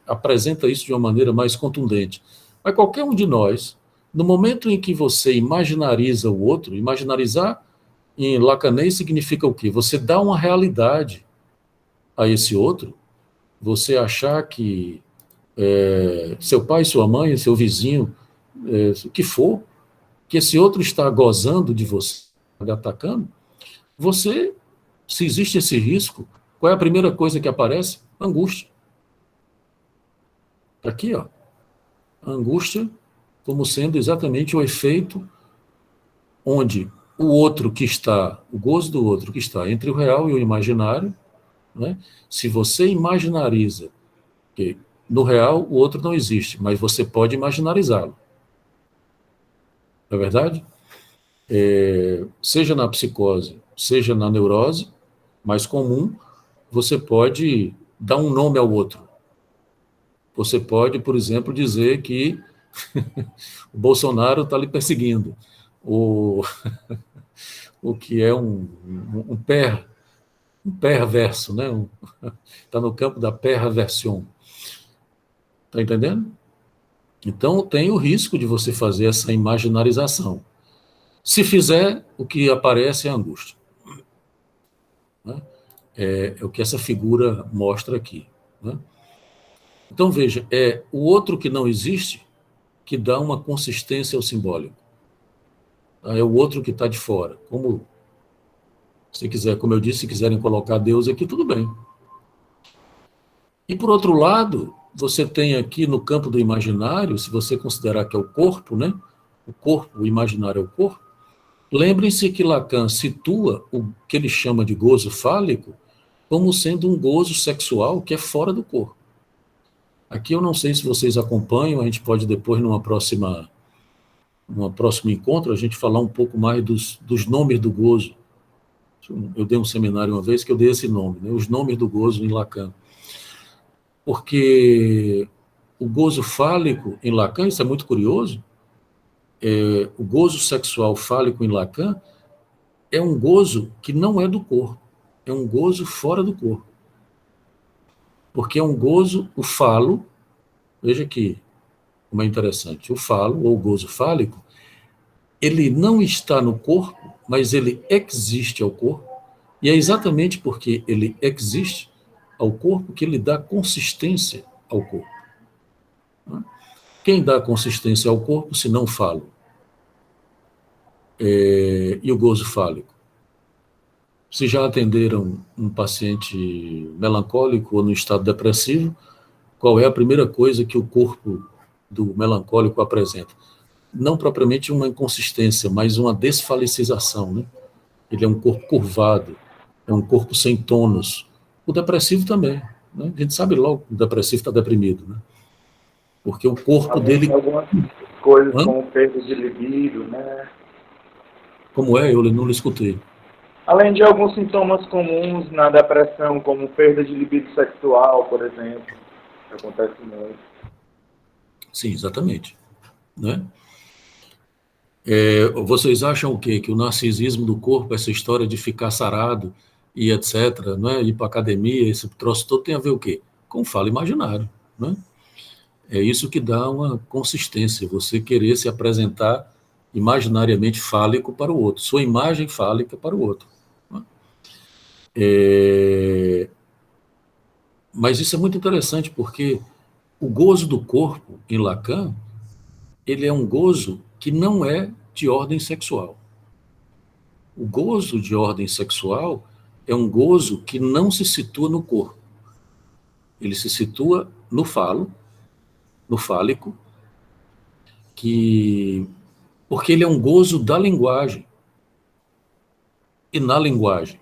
apresenta isso de uma maneira mais contundente. Mas qualquer um de nós, no momento em que você imaginariza o outro, imaginarizar em lacanês significa o quê? Você dá uma realidade a esse outro, você achar que seu pai, sua mãe, seu vizinho, o que for, que esse outro está gozando de você, atacando, você, se existe esse risco, qual é a primeira coisa que aparece? Angústia. Aqui, ó. A angústia como sendo exatamente o efeito onde o outro que está, o gozo do outro que está entre o real e o imaginário, né? Se você imaginariza que no real o outro não existe, mas você pode imaginarizá-lo. Não é verdade? Seja na psicose, seja na neurose, mais comum, você pode dar um nome ao outro. Você pode, por exemplo, dizer que O Bolsonaro está lhe perseguindo. O que é um perverso, né? Está no campo da perversão. Está entendendo? Então, tem o risco de você fazer essa imaginarização. Se fizer, o que aparece é a angústia. Né? É o que essa figura mostra aqui. Né? Então, veja, é o outro que não existe que dá uma consistência ao simbólico. É o outro que está de fora. Como, se quiser, como eu disse, se quiserem colocar Deus aqui, tudo bem. E, por outro lado, você tem aqui no campo do imaginário, se você considerar que é o corpo, né? O corpo, o imaginário é o corpo. Lembrem-se que Lacan situa o que ele chama de gozo fálico como sendo um gozo sexual que é fora do corpo. Aqui eu não sei se vocês acompanham, a gente pode depois, numa próximo encontro, a gente falar um pouco mais dos nomes do gozo. Eu dei um seminário uma vez que eu dei esse nome, né? Os nomes do gozo em Lacan. Porque o gozo fálico em Lacan, isso é muito curioso, o gozo sexual fálico em Lacan é um gozo que não é do corpo, é um gozo fora do corpo. Porque é um gozo, o falo, veja aqui como é interessante, o falo, ou o gozo fálico, ele não está no corpo, mas ele existe ao corpo, e é exatamente porque ele existe ao corpo que ele dá consistência ao corpo. Quem dá consistência ao corpo, se não falo? E o gozo fálico? Se já atenderam um paciente melancólico ou no estado depressivo, qual é a primeira coisa que o corpo do melancólico apresenta? Não propriamente uma inconsistência, mas uma desfalicização, né? Ele é um corpo curvado, é um corpo sem tônus. O depressivo também, né? A gente sabe logo que o depressivo está deprimido, né? Porque o corpo dele...
Algumas coisas como perda de libido, né?
Como é? Eu não lhe escutei.
Além de alguns sintomas comuns na depressão, como perda de libido sexual, por exemplo, que acontece muito.
Sim, exatamente. Né? Vocês acham o quê? Que o narcisismo do corpo, essa história de ficar sarado e etc., né? Ir para academia, esse troço todo tem a ver o quê? Com fala imaginário. Né? É isso que dá uma consistência, você querer se apresentar imaginariamente fálico para o outro, sua imagem fálica para o outro. Né? Mas isso é muito interessante, porque o gozo do corpo, em Lacan, ele é um gozo que não é de ordem sexual. O gozo de ordem sexual é um gozo que não se situa no corpo. Ele se situa no falo, no fálico, porque ele é um gozo da linguagem. E na linguagem.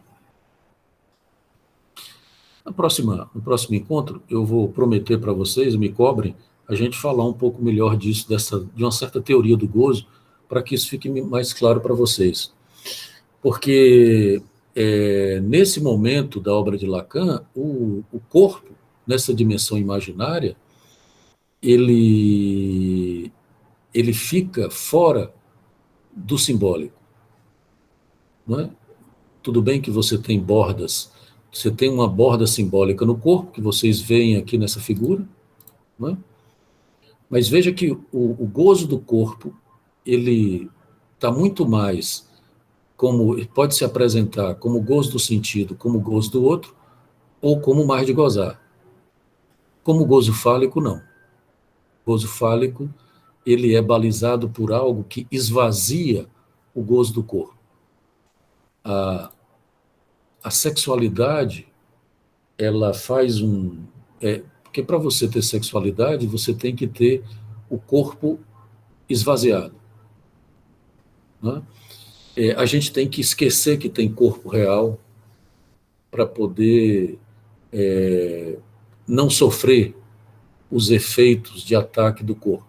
No próximo encontro, eu vou prometer para vocês, me cobrem, a gente falar um pouco melhor disso, de uma certa teoria do gozo, para que isso fique mais claro para vocês. Porque nesse momento da obra de Lacan, o corpo, nessa dimensão imaginária, ele fica fora do simbólico. Não é? Tudo bem que você tem bordas, você tem uma borda simbólica no corpo, que vocês veem aqui nessa figura, não é? Mas veja que o gozo do corpo, ele está muito mais como, pode se apresentar como gozo do sentido, como gozo do outro, ou como mais de gozar. Como gozo fálico, não. Gozo fálico, ele é balizado por algo que esvazia o gozo do corpo. A sexualidade, ela faz porque para você ter sexualidade, você tem que ter o corpo esvaziado. Né? A gente tem que esquecer que tem corpo real para poder não sofrer os efeitos de ataque do corpo.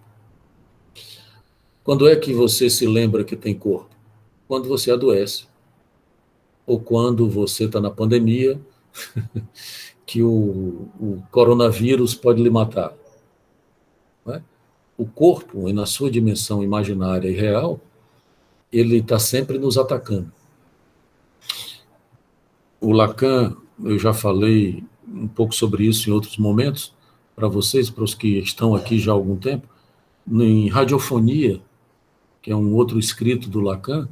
Quando é que você se lembra que tem corpo? Quando você adoece. Ou quando você está na pandemia, que o coronavírus pode lhe matar. Não é? o corpo, na sua dimensão imaginária e real, ele está sempre nos atacando. O Lacan, eu já falei um pouco sobre isso em outros momentos, para vocês, para os que estão aqui já há algum tempo, em Radiofonia, que é um outro escrito do Lacan,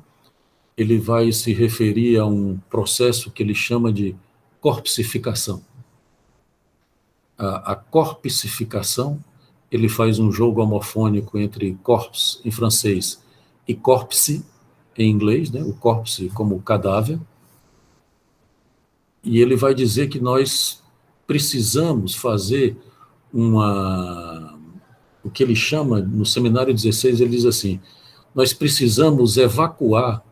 ele vai se referir a um processo que ele chama de corpsificação. A corpsificação, ele faz um jogo homofônico entre corps, em francês, e corpse, em inglês, né? O corpse como cadáver, e ele vai dizer que nós precisamos fazer o que ele chama, no Seminário 16, ele diz assim, nós precisamos evacuar,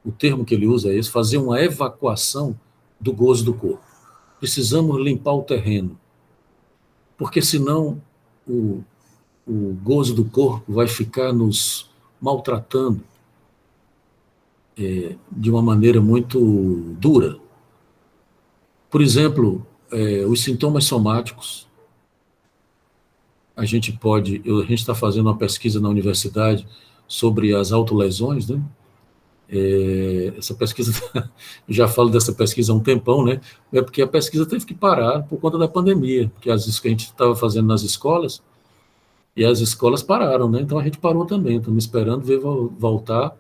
o termo que ele usa é esse, fazer uma evacuação do gozo do corpo. Precisamos limpar o terreno, porque senão o gozo do corpo vai ficar nos maltratando de uma maneira muito dura. Por exemplo, os sintomas somáticos. A gente está fazendo uma pesquisa na universidade sobre as autolesões, né? Essa pesquisa, já falo dessa pesquisa há um tempão, né? É porque a pesquisa teve que parar por conta da pandemia, porque a gente estava fazendo nas escolas, e as escolas pararam, né? Então a gente parou também, estamos esperando ver voltar,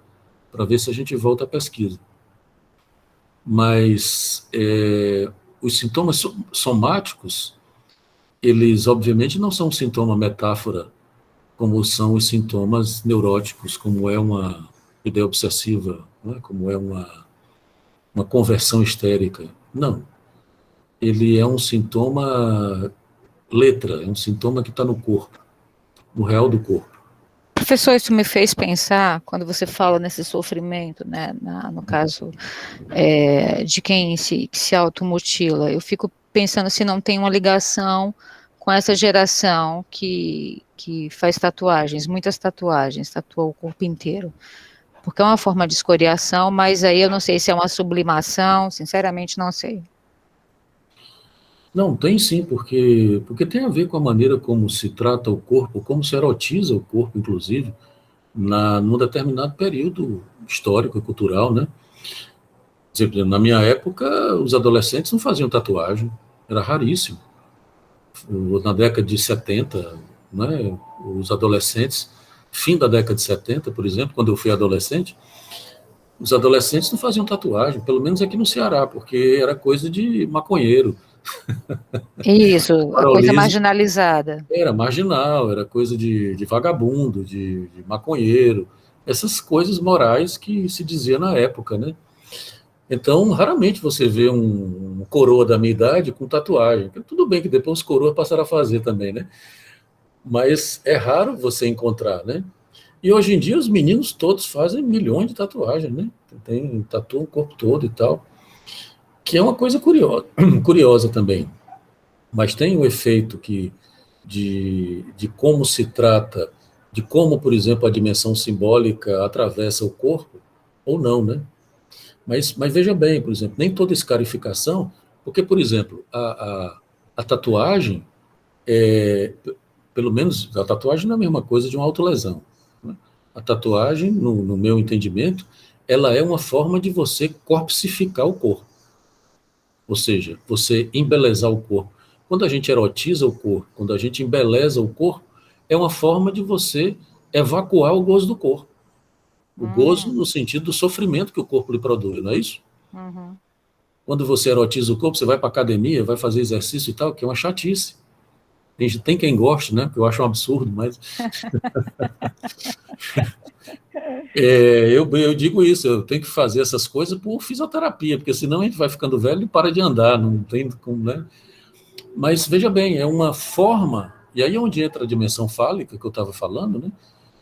para ver se a gente volta à pesquisa. Mas os sintomas somáticos, eles obviamente não são um sintoma metáfora, como são os sintomas neuróticos, como é uma ideia obsessiva, né? Como é uma conversão histérica. Não. Ele é um sintoma letra, é um sintoma que está no corpo, no real do corpo.
Professor, isso me fez pensar, quando você fala nesse sofrimento, né, no caso de quem se automutila, eu fico pensando se não tem uma ligação com essa geração que faz tatuagens, muitas tatuagens, tatua o corpo inteiro, porque é uma forma de escoriação, mas aí eu não sei se é uma sublimação, sinceramente não sei.
Não, tem sim, porque tem a ver com a maneira como se trata o corpo, como se erotiza o corpo, inclusive, num determinado período histórico e cultural, né? Por exemplo, na minha época, os adolescentes não faziam tatuagem, era raríssimo. Na década de 70, né, os adolescentes, fim da década de 70, por exemplo, quando eu fui adolescente, os adolescentes não faziam tatuagem, pelo menos aqui no Ceará, porque era coisa de maconheiro.
Isso, a coisa marginalizada.
Era marginal, era coisa de vagabundo, de maconheiro, essas coisas morais que se dizia na época, né? Então, raramente você vê um coroa da minha idade com tatuagem. Tudo bem que depois os coroas passaram a fazer também, né? Mas é raro você encontrar, né? E hoje em dia os meninos todos fazem milhões de tatuagens, né? Tatuam o corpo todo e tal, que é uma coisa curiosa também. Mas tem um efeito de como se trata, de como, por exemplo, a dimensão simbólica atravessa o corpo, ou não, né? Mas veja bem, por exemplo, nem toda escarificação, porque, por exemplo, a tatuagem, pelo menos, a tatuagem não é a mesma coisa de uma autolesão, né? A tatuagem, no meu entendimento, ela é uma forma de você corpsificar o corpo. Ou seja, você embelezar o corpo. Quando a gente erotiza o corpo, quando a gente embeleza o corpo, é uma forma de você evacuar o gozo do corpo. O gozo no sentido do sofrimento que o corpo lhe produz, não é isso?
Uhum.
Quando você erotiza o corpo, você vai para a academia, vai fazer exercício e tal, que é uma chatice. Tem quem goste, né? Que eu acho um absurdo, mas... eu digo isso, eu tenho que fazer essas coisas por fisioterapia, porque senão a gente vai ficando velho e para de andar, não tem como, né? Mas, veja bem, é uma forma, e aí é onde entra a dimensão fálica que eu estava falando, né?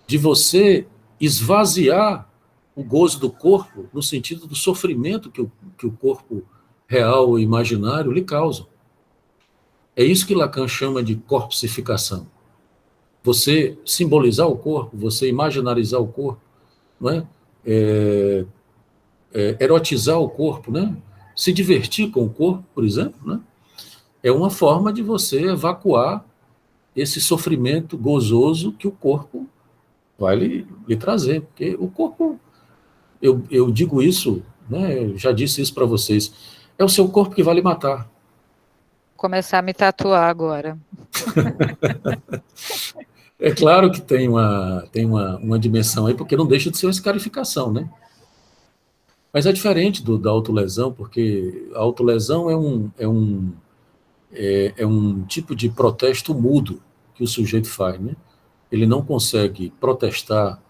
De você esvaziar o gozo do corpo no sentido do sofrimento que o corpo real e imaginário lhe causa. É isso que Lacan chama de corpsificação. Você simbolizar o corpo, você imaginarizar o corpo, não é? Erotizar o corpo, né? Se divertir com o corpo, por exemplo, né? É uma forma de você evacuar esse sofrimento gozoso que o corpo vai lhe trazer, porque o corpo, eu digo isso, né, eu já disse isso para vocês, é o seu corpo que vai lhe matar.
Começar a me tatuar agora.
É claro que tem uma dimensão aí, porque não deixa de ser uma escarificação, né? Mas é diferente da autolesão, porque a autolesão é um tipo de protesto mudo que o sujeito faz, né? Ele não consegue protestar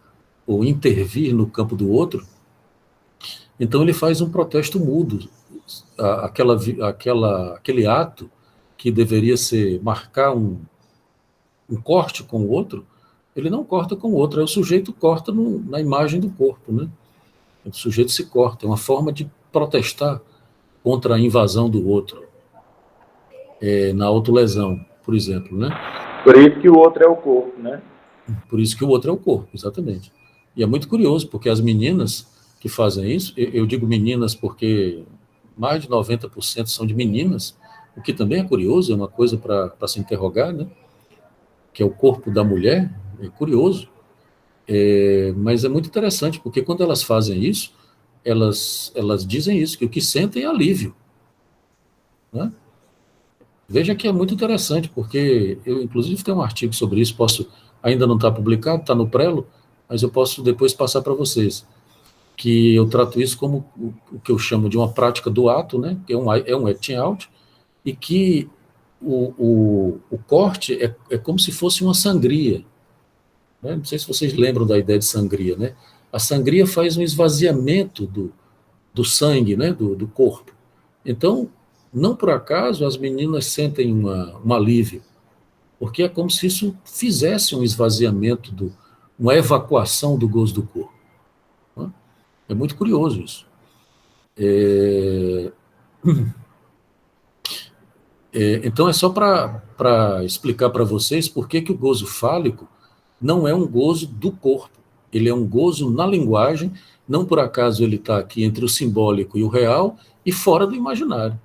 ou intervir no campo do outro, então ele faz um protesto mudo. Aquele ato que deveria ser marcar um corte com o outro, ele não corta com o outro, aí o sujeito corta na imagem do corpo, né? O sujeito se corta, é uma forma de protestar contra a invasão do outro, na autolesão, por exemplo, né?
Por isso que o outro é o corpo, né?
Por isso que o outro é o corpo, exatamente. E é muito curioso, porque as meninas que fazem isso, eu digo meninas porque mais de 90% são de meninas, o que também é curioso, é uma coisa para se interrogar, né? Que é o corpo da mulher, é curioso. Mas é muito interessante, porque quando elas fazem isso, elas dizem isso, que o que sentem é alívio, né? Veja que é muito interessante, porque eu, inclusive, tenho um artigo sobre isso, ainda não está publicado, está no prelo, mas eu posso depois passar para vocês, que eu trato isso como o que eu chamo de uma prática do ato, né? Que é um acting out, e que o corte é como se fosse uma sangria, né? Não sei se vocês lembram da ideia de sangria, né? A sangria faz um esvaziamento do sangue, né? Do corpo. Então, não por acaso as meninas sentem um alívio, porque é como se isso fizesse um esvaziamento, uma evacuação do gozo do corpo, né? É muito curioso isso. Então é só para explicar para vocês por que o gozo fálico não é um gozo do corpo, ele é um gozo na linguagem, não por acaso ele está aqui entre o simbólico e o real e fora do imaginário,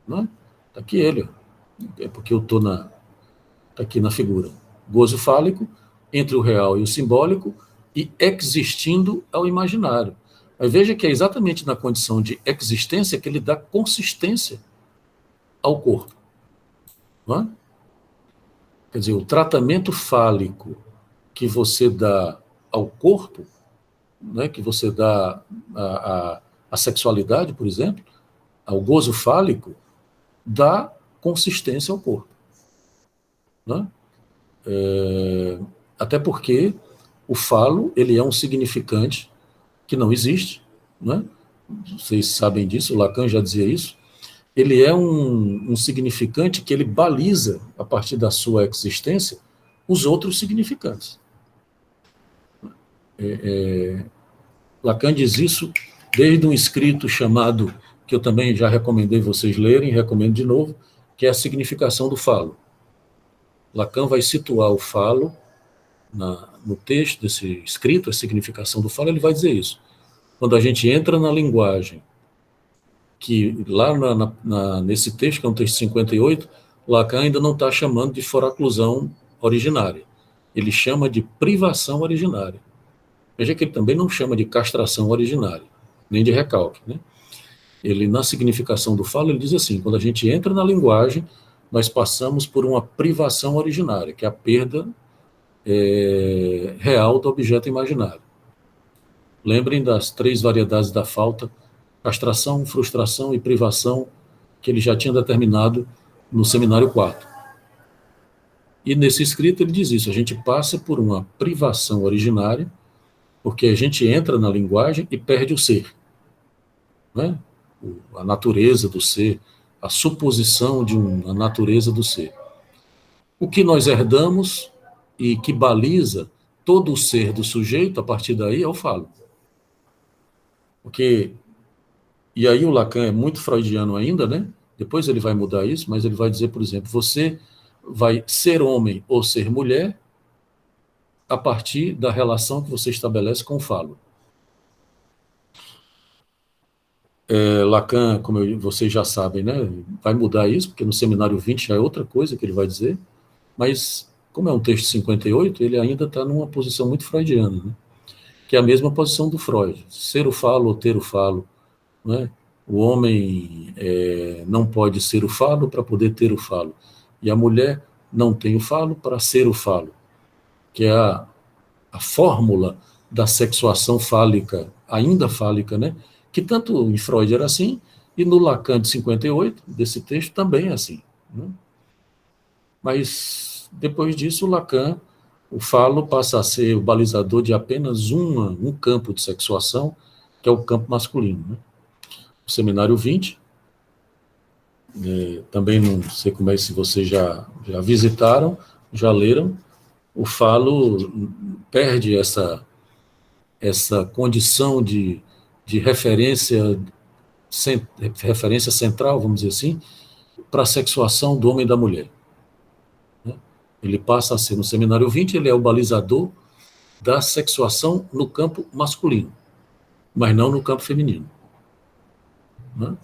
né? Está aqui ele, é porque eu estou tá aqui na figura. Gozo fálico entre o real e o simbólico e existindo ao imaginário. Mas veja que é exatamente na condição de existência que ele dá consistência ao corpo, não é? Quer dizer, o tratamento fálico que você dá ao corpo, né, que você dá à sexualidade, por exemplo, ao gozo fálico, dá consistência ao corpo, né? Até porque o falo, ele é um significante que não existe, né? Vocês sabem disso, o Lacan já dizia isso. Ele é um significante que ele baliza, a partir da sua existência, os outros significantes. Lacan diz isso desde um escrito chamado, que eu também já recomendei vocês lerem, recomendo de novo, que é a significação do falo. Lacan vai situar o falo no texto desse escrito, a significação do falo, ele vai dizer isso. Quando a gente entra na linguagem, que lá nesse texto, que é um texto 58, Lacan ainda não está chamando de foraclusão originária. Ele chama de privação originária. Veja que ele também não chama de castração originária, nem de recalque, né? Ele, na significação do falo, ele diz assim: quando a gente entra na linguagem, nós passamos por uma privação originária, que é a perda real do objeto imaginário. Lembrem das 3 variedades da falta: castração, frustração e privação, que ele já tinha determinado no seminário 4. E nesse escrito ele diz isso: a gente passa por uma privação originária, porque a gente entra na linguagem e perde o ser, né? A natureza do ser, a suposição de uma natureza do ser. O que nós herdamos e que baliza todo o ser do sujeito, a partir daí, é o falo. E aí o Lacan é muito freudiano ainda, né? Depois ele vai mudar isso, mas ele vai dizer, por exemplo, você vai ser homem ou ser mulher a partir da relação que você estabelece com o falo. Lacan, como vocês já sabem, né, vai mudar isso, porque no seminário 20 já é outra coisa que ele vai dizer. Mas, como é um texto 58, ele ainda está numa posição muito freudiana, né? Que é a mesma posição do Freud, ser o falo ou ter o falo, né? O homem não pode ser o falo para poder ter o falo, e a mulher não tem o falo para ser o falo, que é a fórmula da sexuação fálica, ainda fálica, né? Que tanto em Freud era assim, e no Lacan de 58, desse texto, também é assim, né? Mas, depois disso, o Lacan, o falo passa a ser o balizador de apenas um campo de sexuação, que é o campo masculino, né? O Seminário 20, também não sei como é se vocês já visitaram, já leram, o falo perde essa condição de referência, referência central, vamos dizer assim, para a sexuação do homem e da mulher, né? Ele passa a ser, no Seminário 20, ele é o balizador da sexuação no campo masculino, mas não no campo feminino, né?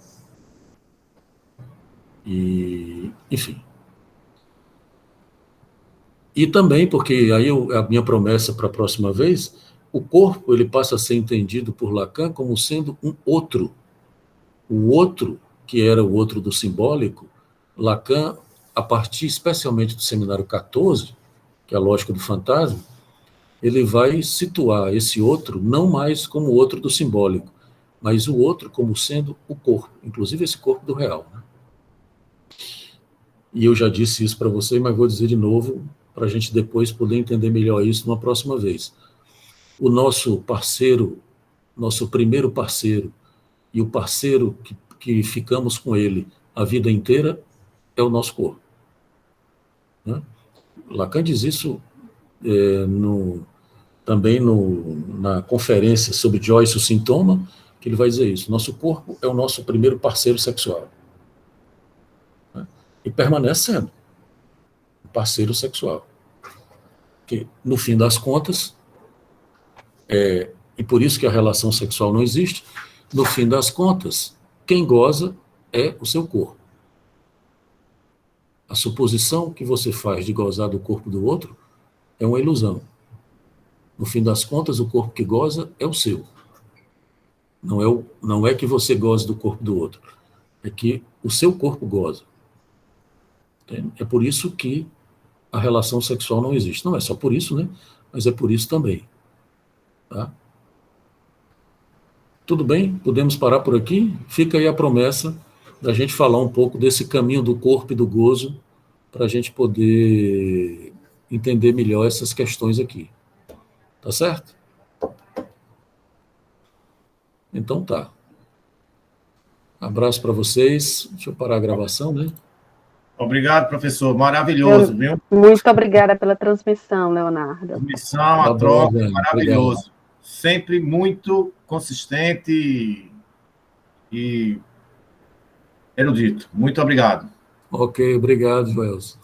E, enfim. E também, porque aí a minha promessa para a próxima vez, o corpo ele passa a ser entendido por Lacan como sendo um outro. O outro, que era o outro do simbólico, Lacan, a partir especialmente do Seminário 14, que é a lógica do fantasma, ele vai situar esse outro não mais como o outro do simbólico, mas o outro como sendo o corpo, inclusive esse corpo do real, né? E eu já disse isso para você, mas vou dizer de novo, para a gente depois poder entender melhor isso numa próxima vez. O nosso parceiro, nosso primeiro parceiro, e o parceiro que ficamos com ele a vida inteira é o nosso corpo, né? Lacan diz isso também na conferência sobre Joyce, o sintoma, que ele vai dizer isso. Nosso corpo é o nosso primeiro parceiro sexual, né? E permanece sendo um parceiro sexual. Que, no fim das contas, e por isso que a relação sexual não existe, no fim das contas, quem goza é o seu corpo. A suposição que você faz de gozar do corpo do outro é uma ilusão. No fim das contas, o corpo que goza é o seu. Não é que você goze do corpo do outro, é que o seu corpo goza. Entende? É por isso que a relação sexual não existe. Não é só por isso, né? Mas é por isso também. Tá? Tudo bem? Podemos parar por aqui? Fica aí a promessa da gente falar um pouco desse caminho do corpo e do gozo, para a gente poder entender melhor essas questões aqui. Tá certo? Então tá. Abraço para vocês. Deixa eu parar a gravação, né?
Obrigado, professor. Maravilhoso, viu?
Muito obrigada pela transmissão, Leonardo.
Transmissão,
Tá
a
bom,
troca,
Dani.
maravilhoso.
Obrigado.
Sempre muito consistente e erudito. Muito obrigado.
Ok, obrigado, Joelson.